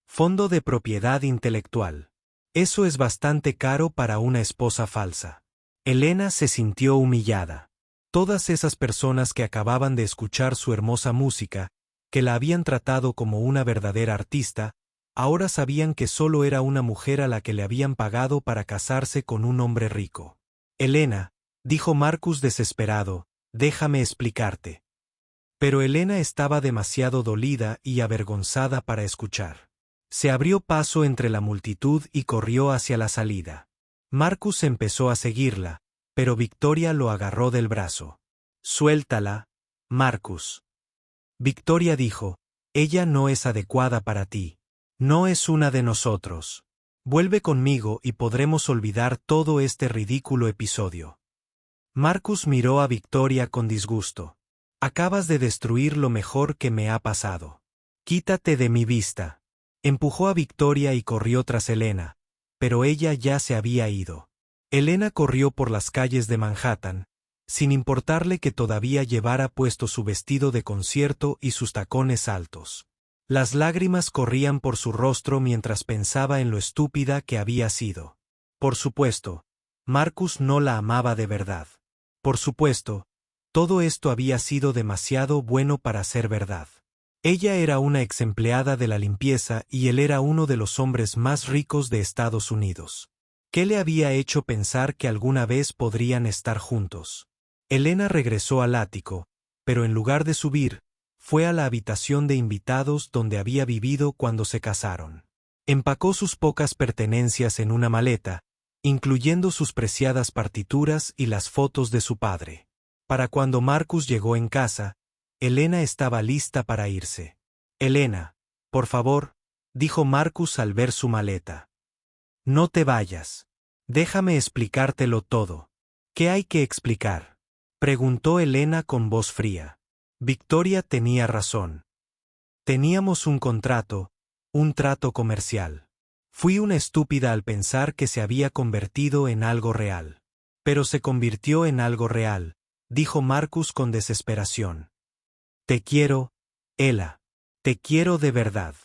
Fondo de propiedad intelectual. Eso es bastante caro para una esposa falsa. Elena se sintió humillada. Todas esas personas que acababan de escuchar su hermosa música, que la habían tratado como una verdadera artista, ahora sabían que solo era una mujer a la que le habían pagado para casarse con un hombre rico. «Elena», dijo Marcus desesperado, «déjame explicarte». Pero Elena estaba demasiado dolida y avergonzada para escuchar. Se abrió paso entre la multitud y corrió hacia la salida. Marcus empezó a seguirla, pero Victoria lo agarró del brazo. «Suéltala, Marcus». Victoria dijo, «Ella no es adecuada para ti. No es una de nosotros. Vuelve conmigo y podremos olvidar todo este ridículo episodio». Marcus miró a Victoria con disgusto. «Acabas de destruir lo mejor que me ha pasado. Quítate de mi vista». Empujó a Victoria y corrió tras Elena, pero ella ya se había ido. Elena corrió por las calles de Manhattan, sin importarle que todavía llevara puesto su vestido de concierto y sus tacones altos. Las lágrimas corrían por su rostro mientras pensaba en lo estúpida que había sido. Por supuesto, Marcus no la amaba de verdad. Por supuesto, todo esto había sido demasiado bueno para ser verdad. Ella era una ex empleada de la limpieza y él era uno de los hombres más ricos de Estados Unidos. ¿Qué le había hecho pensar que alguna vez podrían estar juntos? Elena regresó al ático, pero en lugar de subir, fue a la habitación de invitados donde había vivido cuando se casaron. Empacó sus pocas pertenencias en una maleta, incluyendo sus preciadas partituras y las fotos de su padre. Para cuando Marcus llegó en casa, Elena estaba lista para irse. «Elena, por favor», dijo Marcus al ver su maleta. «No te vayas. Déjame explicártelo todo». «¿Qué hay que explicar?», preguntó Elena con voz fría. Victoria tenía razón. Teníamos un contrato, un trato comercial. Fui una estúpida al pensar que se había convertido en algo real. Pero se convirtió en algo real, dijo Marcus con desesperación. «Te quiero, Ela. Te quiero de verdad.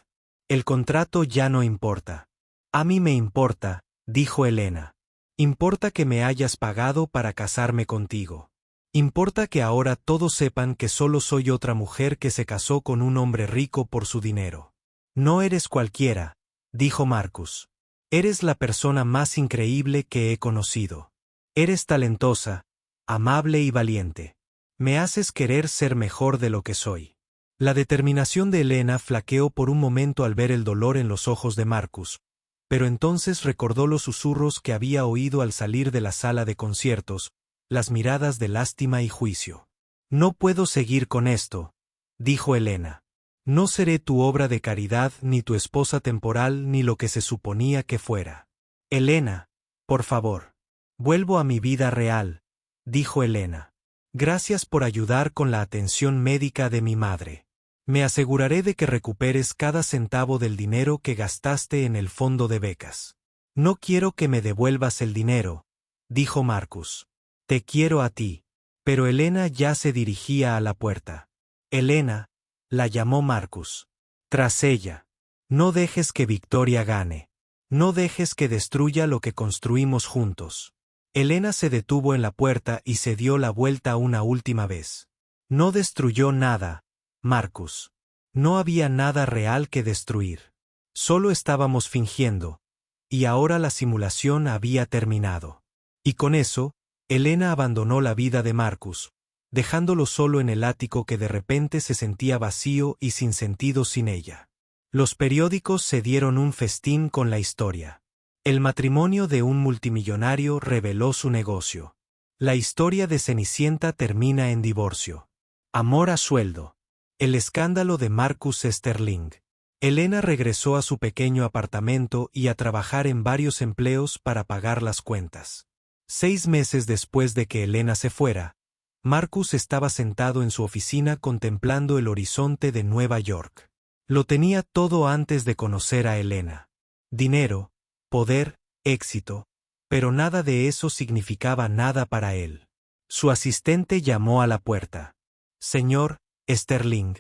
El contrato ya no importa». «A mí me importa», dijo Elena. «Importa que me hayas pagado para casarme contigo. Importa que ahora todos sepan que solo soy otra mujer que se casó con un hombre rico por su dinero». «No eres cualquiera», dijo Marcus. «Eres la persona más increíble que he conocido. Eres talentosa, amable y valiente. Me haces querer ser mejor de lo que soy». La determinación de Elena flaqueó por un momento al ver el dolor en los ojos de Marcus, pero entonces recordó los susurros que había oído al salir de la sala de conciertos, las miradas de lástima y juicio. «No puedo seguir con esto», dijo Elena. No seré tu obra de caridad, ni tu esposa temporal, ni lo que se suponía que fuera. Elena, por favor. Vuelvo a mi vida real, dijo Elena. Gracias por ayudar con la atención médica de mi madre. Me aseguraré de que recuperes cada centavo del dinero que gastaste en el fondo de becas. No quiero que me devuelvas el dinero, dijo Marcus. Te quiero a ti. Pero Elena ya se dirigía a la puerta. Elena, la llamó Marcus. Tras ella. No dejes que Victoria gane. No dejes que destruya lo que construimos juntos. Elena se detuvo en la puerta y se dio la vuelta una última vez. No destruyó nada, Marcus. No había nada real que destruir. Solo estábamos fingiendo. Y ahora la simulación había terminado. Y con eso, Elena abandonó la vida de Marcus, dejándolo solo en el ático que de repente se sentía vacío y sin sentido sin ella. Los periódicos se dieron un festín con la historia. El matrimonio de un multimillonario reveló su negocio. La historia de Cenicienta termina en divorcio. Amor a sueldo. El escándalo de Marcus Sterling. Elena regresó a su pequeño apartamento y a trabajar en varios empleos para pagar las cuentas. 6 meses después de que Elena se fuera, Marcus estaba sentado en su oficina contemplando el horizonte de Nueva York. Lo tenía todo antes de conocer a Elena. Dinero, poder, éxito, pero nada de eso significaba nada para él. Su asistente llamó a la puerta. Señor Sterling,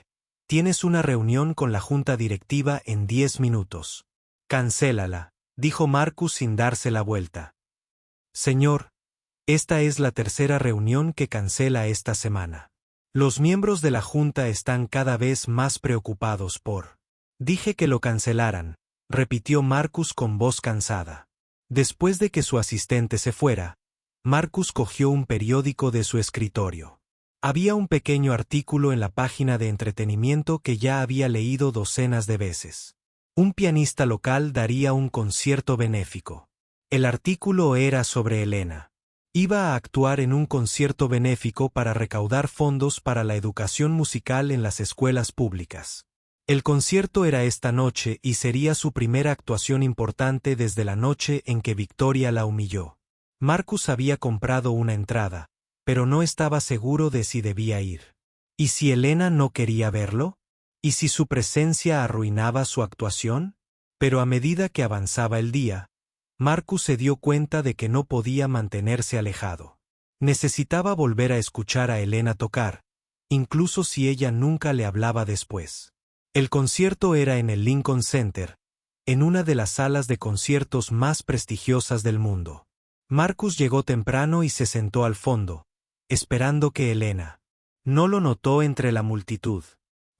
tienes una reunión con la junta directiva en 10 minutos. Cancélala, dijo Marcus sin darse la vuelta. Señor, esta es la tercera reunión que cancela esta semana. Los miembros de la junta están cada vez más preocupados por... Dije que lo cancelaran, repitió Marcus con voz cansada. Después de que su asistente se fuera, Marcus cogió un periódico de su escritorio. Había un pequeño artículo en la página de entretenimiento que ya había leído docenas de veces. Un pianista local daría un concierto benéfico. El artículo era sobre Elena. Iba a actuar en un concierto benéfico para recaudar fondos para la educación musical en las escuelas públicas. El concierto era esta noche y sería su primera actuación importante desde la noche en que Victoria la humilló. Marcus había comprado una entrada, pero no estaba seguro de si debía ir. ¿Y si Elena no quería verlo? ¿Y si su presencia arruinaba su actuación? Pero a medida que avanzaba el día, Marcus se dio cuenta de que no podía mantenerse alejado. Necesitaba volver a escuchar a Elena tocar, incluso si ella nunca le hablaba después. El concierto era en el Lincoln Center, en una de las salas de conciertos más prestigiosas del mundo. Marcus llegó temprano y se sentó al fondo, esperando que Elena. No lo notó entre la multitud.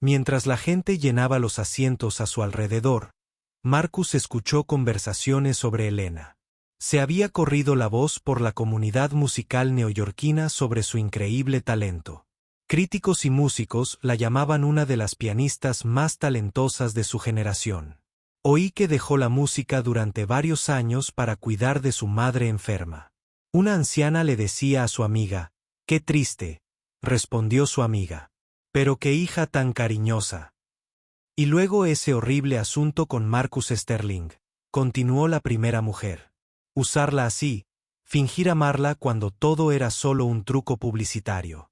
Mientras la gente llenaba los asientos a su alrededor, Marcus escuchó conversaciones sobre Elena. Se había corrido la voz por la comunidad musical neoyorquina sobre su increíble talento. Críticos y músicos la llamaban una de las pianistas más talentosas de su generación. Oí que dejó la música durante varios años para cuidar de su madre enferma. Una anciana le decía a su amiga, «Qué triste», respondió su amiga. «Pero qué hija tan cariñosa». Y luego ese horrible asunto con Marcus Sterling, continuó la primera mujer. Usarla así, fingir amarla cuando todo era solo un truco publicitario.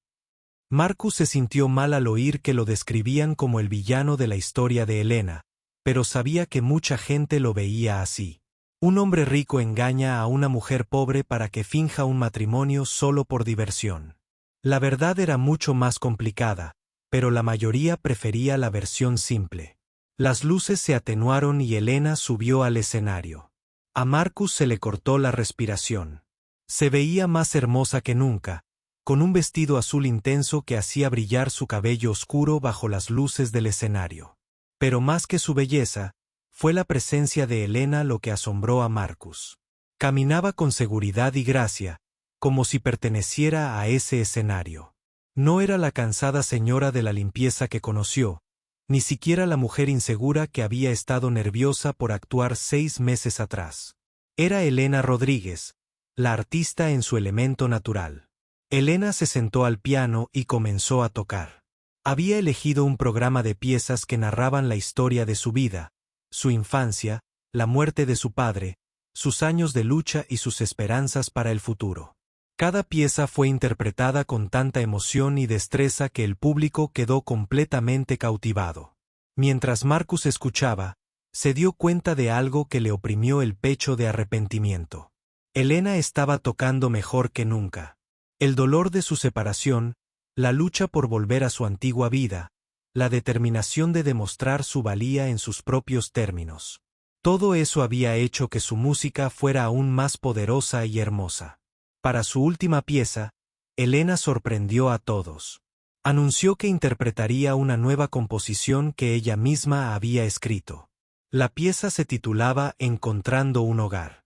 Marcus se sintió mal al oír que lo describían como el villano de la historia de Elena, pero sabía que mucha gente lo veía así. Un hombre rico engaña a una mujer pobre para que finja un matrimonio solo por diversión. La verdad era mucho más complicada, pero la mayoría prefería la versión simple. Las luces se atenuaron y Elena subió al escenario. A Marcus se le cortó la respiración. Se veía más hermosa que nunca, con un vestido azul intenso que hacía brillar su cabello oscuro bajo las luces del escenario. Pero más que su belleza, fue la presencia de Elena lo que asombró a Marcus. Caminaba con seguridad y gracia, como si perteneciera a ese escenario. No era la cansada señora de la limpieza que conoció, ni siquiera la mujer insegura que había estado nerviosa por actuar 6 meses atrás. Era Elena Rodríguez, la artista en su elemento natural. Elena se sentó al piano y comenzó a tocar. Había elegido un programa de piezas que narraban la historia de su vida, su infancia, la muerte de su padre, sus años de lucha y sus esperanzas para el futuro. Cada pieza fue interpretada con tanta emoción y destreza que el público quedó completamente cautivado. Mientras Marcus escuchaba, se dio cuenta de algo que le oprimió el pecho de arrepentimiento. Elena estaba tocando mejor que nunca. El dolor de su separación, la lucha por volver a su antigua vida, la determinación de demostrar su valía en sus propios términos. Todo eso había hecho que su música fuera aún más poderosa y hermosa. Para su última pieza, Elena sorprendió a todos. Anunció que interpretaría una nueva composición que ella misma había escrito. La pieza se titulaba Encontrando un hogar.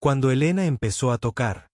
Cuando Elena empezó a tocar,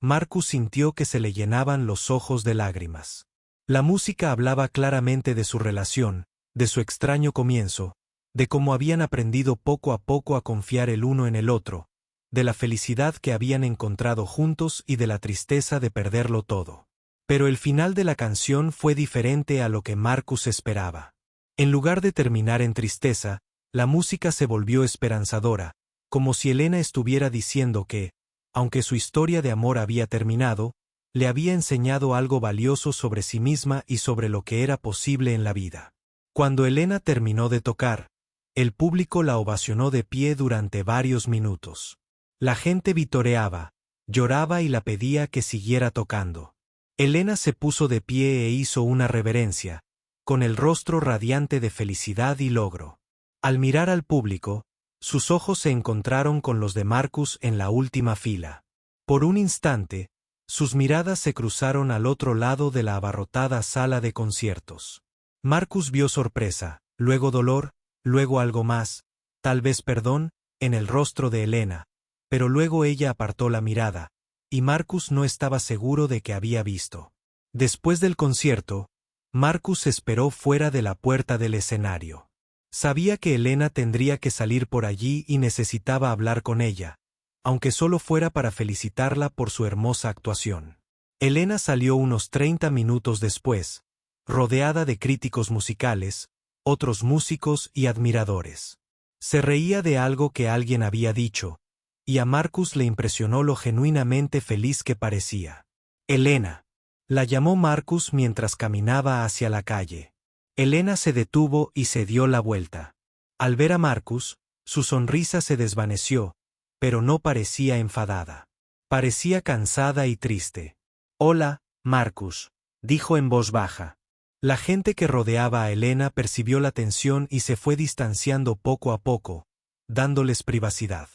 Marcus sintió que se le llenaban los ojos de lágrimas. La música hablaba claramente de su relación, de su extraño comienzo, de cómo habían aprendido poco a poco a confiar el uno en el otro, de la felicidad que habían encontrado juntos y de la tristeza de perderlo todo. Pero el final de la canción fue diferente a lo que Marcus esperaba. En lugar de terminar en tristeza, la música se volvió esperanzadora, como si Elena estuviera diciendo que, aunque su historia de amor había terminado, le había enseñado algo valioso sobre sí misma y sobre lo que era posible en la vida. Cuando Elena terminó de tocar, el público la ovacionó de pie durante varios minutos. La gente vitoreaba, lloraba y la pedía que siguiera tocando. Elena se puso de pie e hizo una reverencia, con el rostro radiante de felicidad y logro. Al mirar al público, sus ojos se encontraron con los de Marcus en la última fila. Por un instante, sus miradas se cruzaron al otro lado de la abarrotada sala de conciertos. Marcus vio sorpresa, luego dolor, luego algo más, tal vez perdón, en el rostro de Elena, pero luego ella apartó la mirada, y Marcus no estaba seguro de que había visto. Después del concierto, Marcus esperó fuera de la puerta del escenario. Sabía que Elena tendría que salir por allí y necesitaba hablar con ella, aunque solo fuera para felicitarla por su hermosa actuación. Elena salió unos 30 minutos después, rodeada de críticos musicales, otros músicos y admiradores. Se reía de algo que alguien había dicho, y a Marcus le impresionó lo genuinamente feliz que parecía. Elena. La llamó Marcus mientras caminaba hacia la calle. Elena se detuvo y se dio la vuelta. Al ver a Marcus, su sonrisa se desvaneció, pero no parecía enfadada. Parecía cansada y triste. «Hola, Marcus», dijo en voz baja. La gente que rodeaba a Elena percibió la tensión y se fue distanciando poco a poco, dándoles privacidad.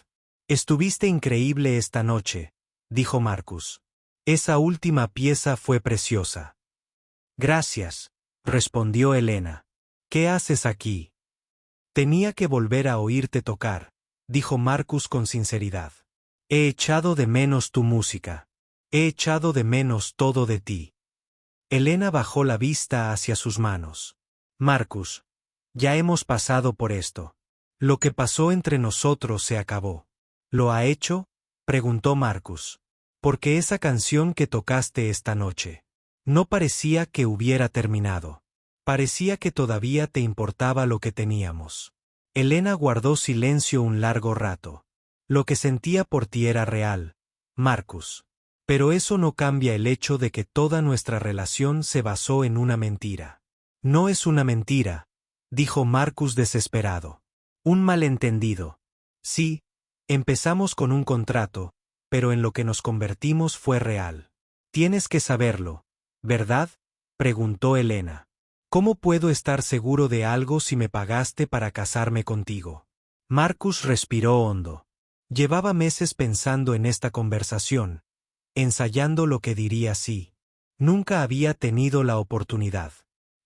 «Estuviste increíble esta noche», dijo Marcus. «Esa última pieza fue preciosa». «Gracias», respondió Elena. «¿Qué haces aquí?» «Tenía que volver a oírte tocar», dijo Marcus con sinceridad. «He echado de menos tu música. He echado de menos todo de ti». Elena bajó la vista hacia sus manos. «Marcus, ya hemos pasado por esto. Lo que pasó entre nosotros se acabó». «¿Lo ha hecho?», preguntó Marcus. «Porque esa canción que tocaste esta noche. No parecía que hubiera terminado. Parecía que todavía te importaba lo que teníamos». Elena guardó silencio un largo rato. «Lo que sentía por ti era real, Marcus. Pero eso no cambia el hecho de que toda nuestra relación se basó en una mentira». «No es una mentira», dijo Marcus desesperado. «Un malentendido. Sí, empezamos con un contrato, pero en lo que nos convertimos fue real. Tienes que saberlo, ¿verdad?», preguntó Elena. «¿Cómo puedo estar seguro de algo si me pagaste para casarme contigo?». Marcus respiró hondo. Llevaba meses pensando en esta conversación, ensayando lo que diría sí. Nunca había tenido la oportunidad.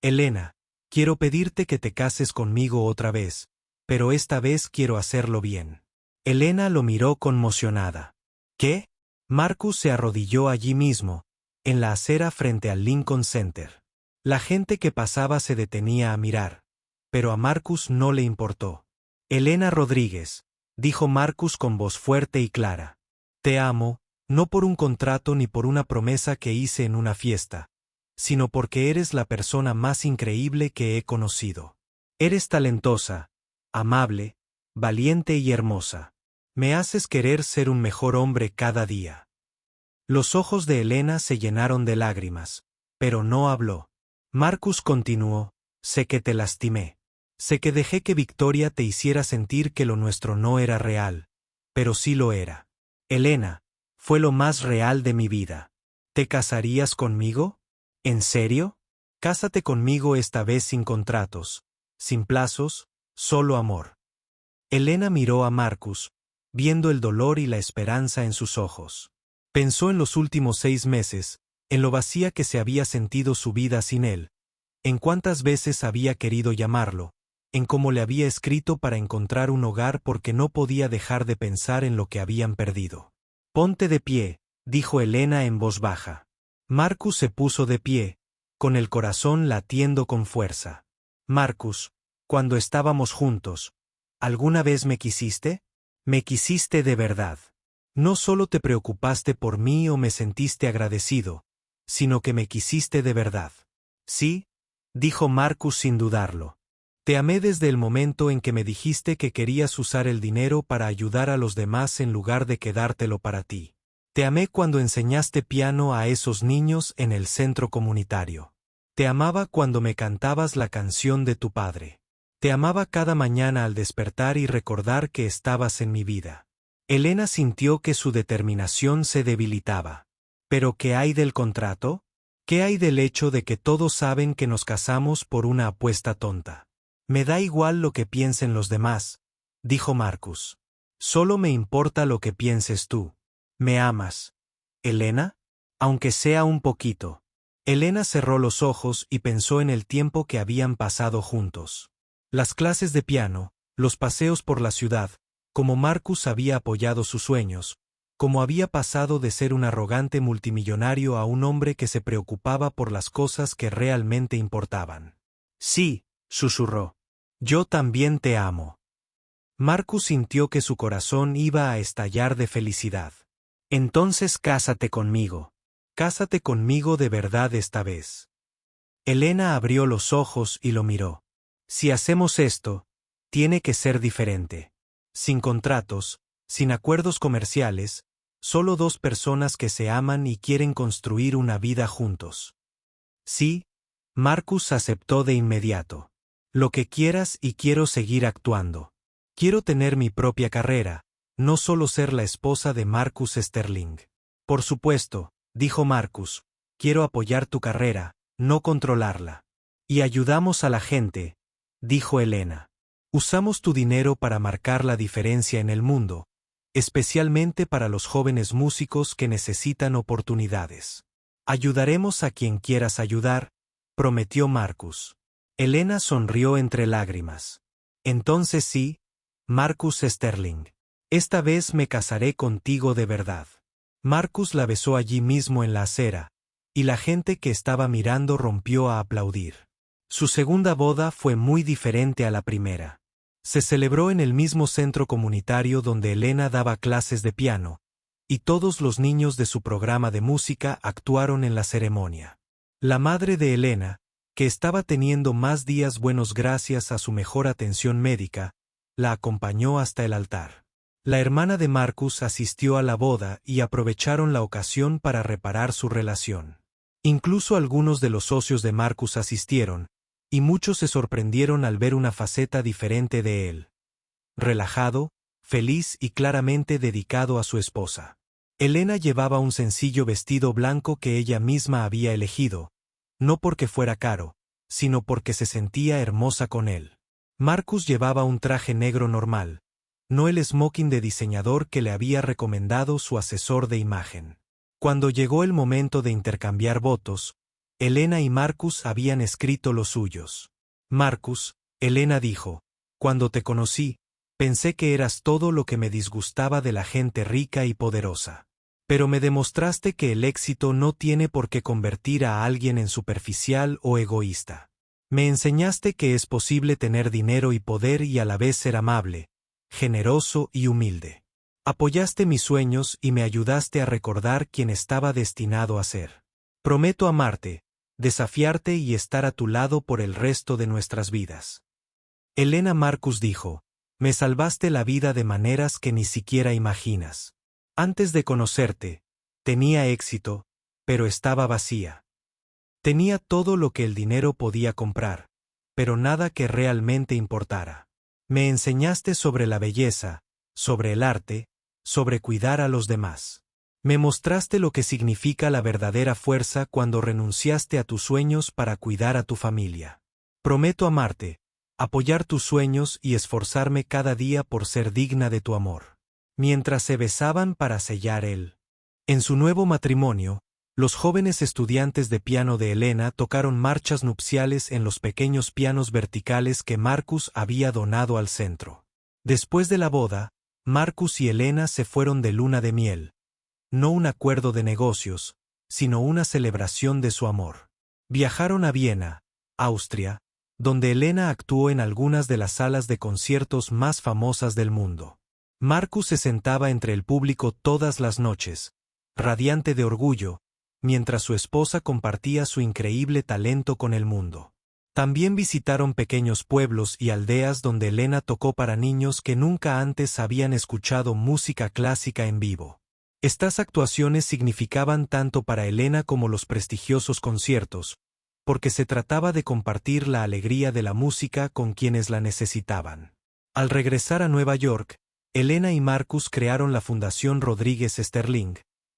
«Elena, quiero pedirte que te cases conmigo otra vez, pero esta vez quiero hacerlo bien». Elena lo miró conmocionada. «¿Qué?». Marcus se arrodilló allí mismo, en la acera frente al Lincoln Center. La gente que pasaba se detenía a mirar, pero a Marcus no le importó. «Elena Rodríguez», dijo Marcus con voz fuerte y clara. «Te amo, no por un contrato ni por una promesa que hice en una fiesta, sino porque eres la persona más increíble que he conocido. Eres talentosa, amable, valiente y hermosa. Me haces querer ser un mejor hombre cada día. Los ojos de Elena se llenaron de lágrimas, pero no habló. Marcus continuó: sé que te lastimé. Sé que dejé que Victoria te hiciera sentir que lo nuestro no era real, pero sí lo era. Elena, fue lo más real de mi vida. ¿Te casarías conmigo? ¿En serio? Cásate conmigo esta vez sin contratos, sin plazos, solo amor. Elena miró a Marcus, viendo el dolor y la esperanza en sus ojos. Pensó en los últimos 6 meses, en lo vacía que se había sentido su vida sin él, en cuántas veces había querido llamarlo, en cómo le había escrito para encontrar un hogar porque no podía dejar de pensar en lo que habían perdido. Ponte de pie, dijo Elena en voz baja. Marcus se puso de pie, con el corazón latiendo con fuerza. Marcus, cuando estábamos juntos, ¿alguna vez me quisiste? Me quisiste de verdad. No solo te preocupaste por mí o me sentiste agradecido, sino que me quisiste de verdad. Sí, dijo Marcus sin dudarlo. Te amé desde el momento en que me dijiste que querías usar el dinero para ayudar a los demás en lugar de quedártelo para ti. Te amé cuando enseñaste piano a esos niños en el centro comunitario. Te amaba cuando me cantabas la canción de tu padre. Te amaba cada mañana al despertar y recordar que estabas en mi vida. Elena sintió que su determinación se debilitaba. ¿Pero qué hay del contrato? ¿Qué hay del hecho de que todos saben que nos casamos por una apuesta tonta? Me da igual lo que piensen los demás, dijo Marcus. Solo me importa lo que pienses tú. ¿Me amas, Elena? Aunque sea un poquito. Elena cerró los ojos y pensó en el tiempo que habían pasado juntos. Las clases de piano, los paseos por la ciudad, como Marcus había apoyado sus sueños, como había pasado de ser un arrogante multimillonario a un hombre que se preocupaba por las cosas que realmente importaban. Sí, susurró. Yo también te amo. Marcus sintió que su corazón iba a estallar de felicidad. Entonces cásate conmigo. Cásate conmigo de verdad esta vez. Elena abrió los ojos y lo miró. Si hacemos esto, tiene que ser diferente. Sin contratos, sin acuerdos comerciales, solo 2 personas que se aman y quieren construir una vida juntos. Sí, Marcus aceptó de inmediato. Lo que quieras y quiero seguir actuando. Quiero tener mi propia carrera, no solo ser la esposa de Marcus Sterling. Por supuesto, dijo Marcus, quiero apoyar tu carrera, no controlarla. Y ayudamos a la gente, dijo Elena. Usamos tu dinero para marcar la diferencia en el mundo, especialmente para los jóvenes músicos que necesitan oportunidades. Ayudaremos a quien quieras ayudar, prometió Marcus. Elena sonrió entre lágrimas. Entonces sí, Marcus Sterling. Esta vez me casaré contigo de verdad. Marcus la besó allí mismo en la acera, y la gente que estaba mirando rompió a aplaudir. Su segunda boda fue muy diferente a la primera. Se celebró en el mismo centro comunitario donde Elena daba clases de piano, y todos los niños de su programa de música actuaron en la ceremonia. La madre de Elena, que estaba teniendo más días buenos gracias a su mejor atención médica, la acompañó hasta el altar. La hermana de Marcus asistió a la boda y aprovecharon la ocasión para reparar su relación. Incluso algunos de los socios de Marcus asistieron, y muchos se sorprendieron al ver una faceta diferente de él. Relajado, feliz y claramente dedicado a su esposa. Elena llevaba un sencillo vestido blanco que ella misma había elegido, no porque fuera caro, sino porque se sentía hermosa con él. Marcus llevaba un traje negro normal, no el smoking de diseñador que le había recomendado su asesor de imagen. Cuando llegó el momento de intercambiar votos, Elena y Marcus habían escrito los suyos. Marcus, Elena dijo, cuando te conocí, pensé que eras todo lo que me disgustaba de la gente rica y poderosa. Pero me demostraste que el éxito no tiene por qué convertir a alguien en superficial o egoísta. Me enseñaste que es posible tener dinero y poder y a la vez ser amable, generoso y humilde. Apoyaste mis sueños y me ayudaste a recordar quién estaba destinado a ser. Prometo amarte, desafiarte y estar a tu lado por el resto de nuestras vidas. Elena Marcus dijo, me salvaste la vida de maneras que ni siquiera imaginas. Antes de conocerte, tenía éxito, pero estaba vacía. Tenía todo lo que el dinero podía comprar, pero nada que realmente importara. Me enseñaste sobre la belleza, sobre el arte, sobre cuidar a los demás. Me mostraste lo que significa la verdadera fuerza cuando renunciaste a tus sueños para cuidar a tu familia. Prometo amarte, apoyar tus sueños y esforzarme cada día por ser digna de tu amor. Mientras se besaban para sellar él. En su nuevo matrimonio, los jóvenes estudiantes de piano de Elena tocaron marchas nupciales en los pequeños pianos verticales que Marcus había donado al centro. Después de la boda, Marcus y Elena se fueron de luna de miel. No un acuerdo de negocios, sino una celebración de su amor. Viajaron a Viena, Austria, donde Elena actuó en algunas de las salas de conciertos más famosas del mundo. Marcus se sentaba entre el público todas las noches, radiante de orgullo, mientras su esposa compartía su increíble talento con el mundo. También visitaron pequeños pueblos y aldeas donde Elena tocó para niños que nunca antes habían escuchado música clásica en vivo. Estas actuaciones significaban tanto para Elena como los prestigiosos conciertos, porque se trataba de compartir la alegría de la música con quienes la necesitaban. Al regresar a Nueva York, Elena y Marcus crearon la Fundación Rodríguez Sterling,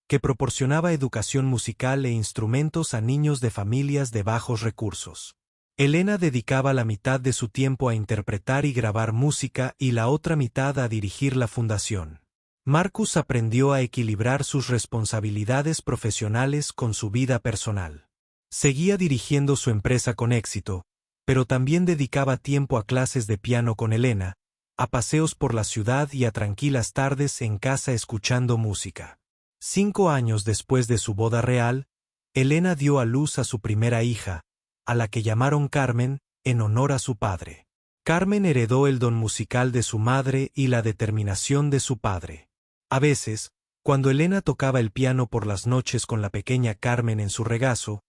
que proporcionaba educación musical e instrumentos a niños de familias de bajos recursos. Elena dedicaba la mitad de su tiempo a interpretar y grabar música y la otra mitad a dirigir la fundación. Marcus aprendió a equilibrar sus responsabilidades profesionales con su vida personal. Seguía dirigiendo su empresa con éxito, pero también dedicaba tiempo a clases de piano con Elena, a paseos por la ciudad y a tranquilas tardes en casa escuchando música. 5 años después de su boda real, Elena dio a luz a su primera hija, a la que llamaron Carmen, en honor a su padre. Carmen heredó el don musical de su madre y la determinación de su padre. A veces, cuando Elena tocaba el piano por las noches con la pequeña Carmen en su regazo,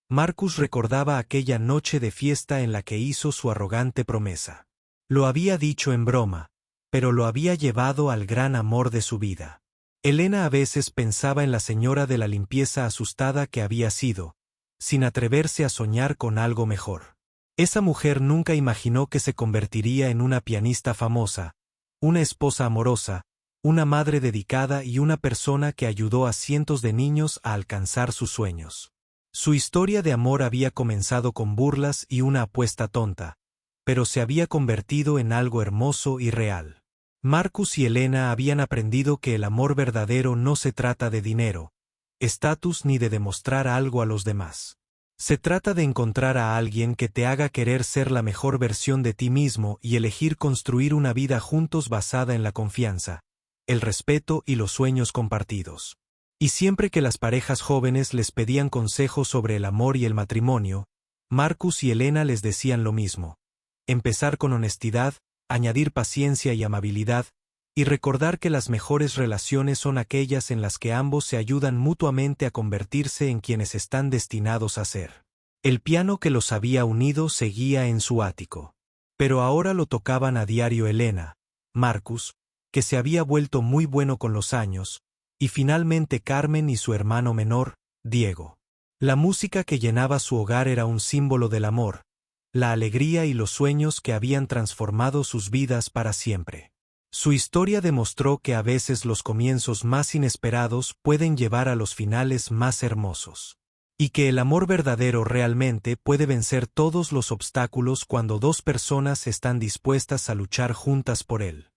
Marcus recordaba aquella noche de fiesta en la que hizo su arrogante promesa. Lo había dicho en broma, pero lo había llevado al gran amor de su vida. Elena a veces pensaba en la señora de la limpieza asustada que había sido, sin atreverse a soñar con algo mejor. Esa mujer nunca imaginó que se convertiría en una pianista famosa, una esposa amorosa, una madre dedicada y una persona que ayudó a cientos de niños a alcanzar sus sueños. Su historia de amor había comenzado con burlas y una apuesta tonta, pero se había convertido en algo hermoso y real. Marcus y Elena habían aprendido que el amor verdadero no se trata de dinero, estatus ni de demostrar algo a los demás. Se trata de encontrar a alguien que te haga querer ser la mejor versión de ti mismo y elegir construir una vida juntos basada en la confianza, el respeto y los sueños compartidos. Y siempre que las parejas jóvenes les pedían consejos sobre el amor y el matrimonio, Marcus y Elena les decían lo mismo: empezar con honestidad, añadir paciencia y amabilidad, y recordar que las mejores relaciones son aquellas en las que ambos se ayudan mutuamente a convertirse en quienes están destinados a ser. El piano que los había unido seguía en su ático. Pero ahora lo tocaban a diario Elena, Marcus, que se había vuelto muy bueno con los años, y finalmente Carmen y su hermano menor, Diego. La música que llenaba su hogar era un símbolo del amor, la alegría y los sueños que habían transformado sus vidas para siempre. Su historia demostró que a veces los comienzos más inesperados pueden llevar a los finales más hermosos. Y que el amor verdadero realmente puede vencer todos los obstáculos cuando dos personas están dispuestas a luchar juntas por él.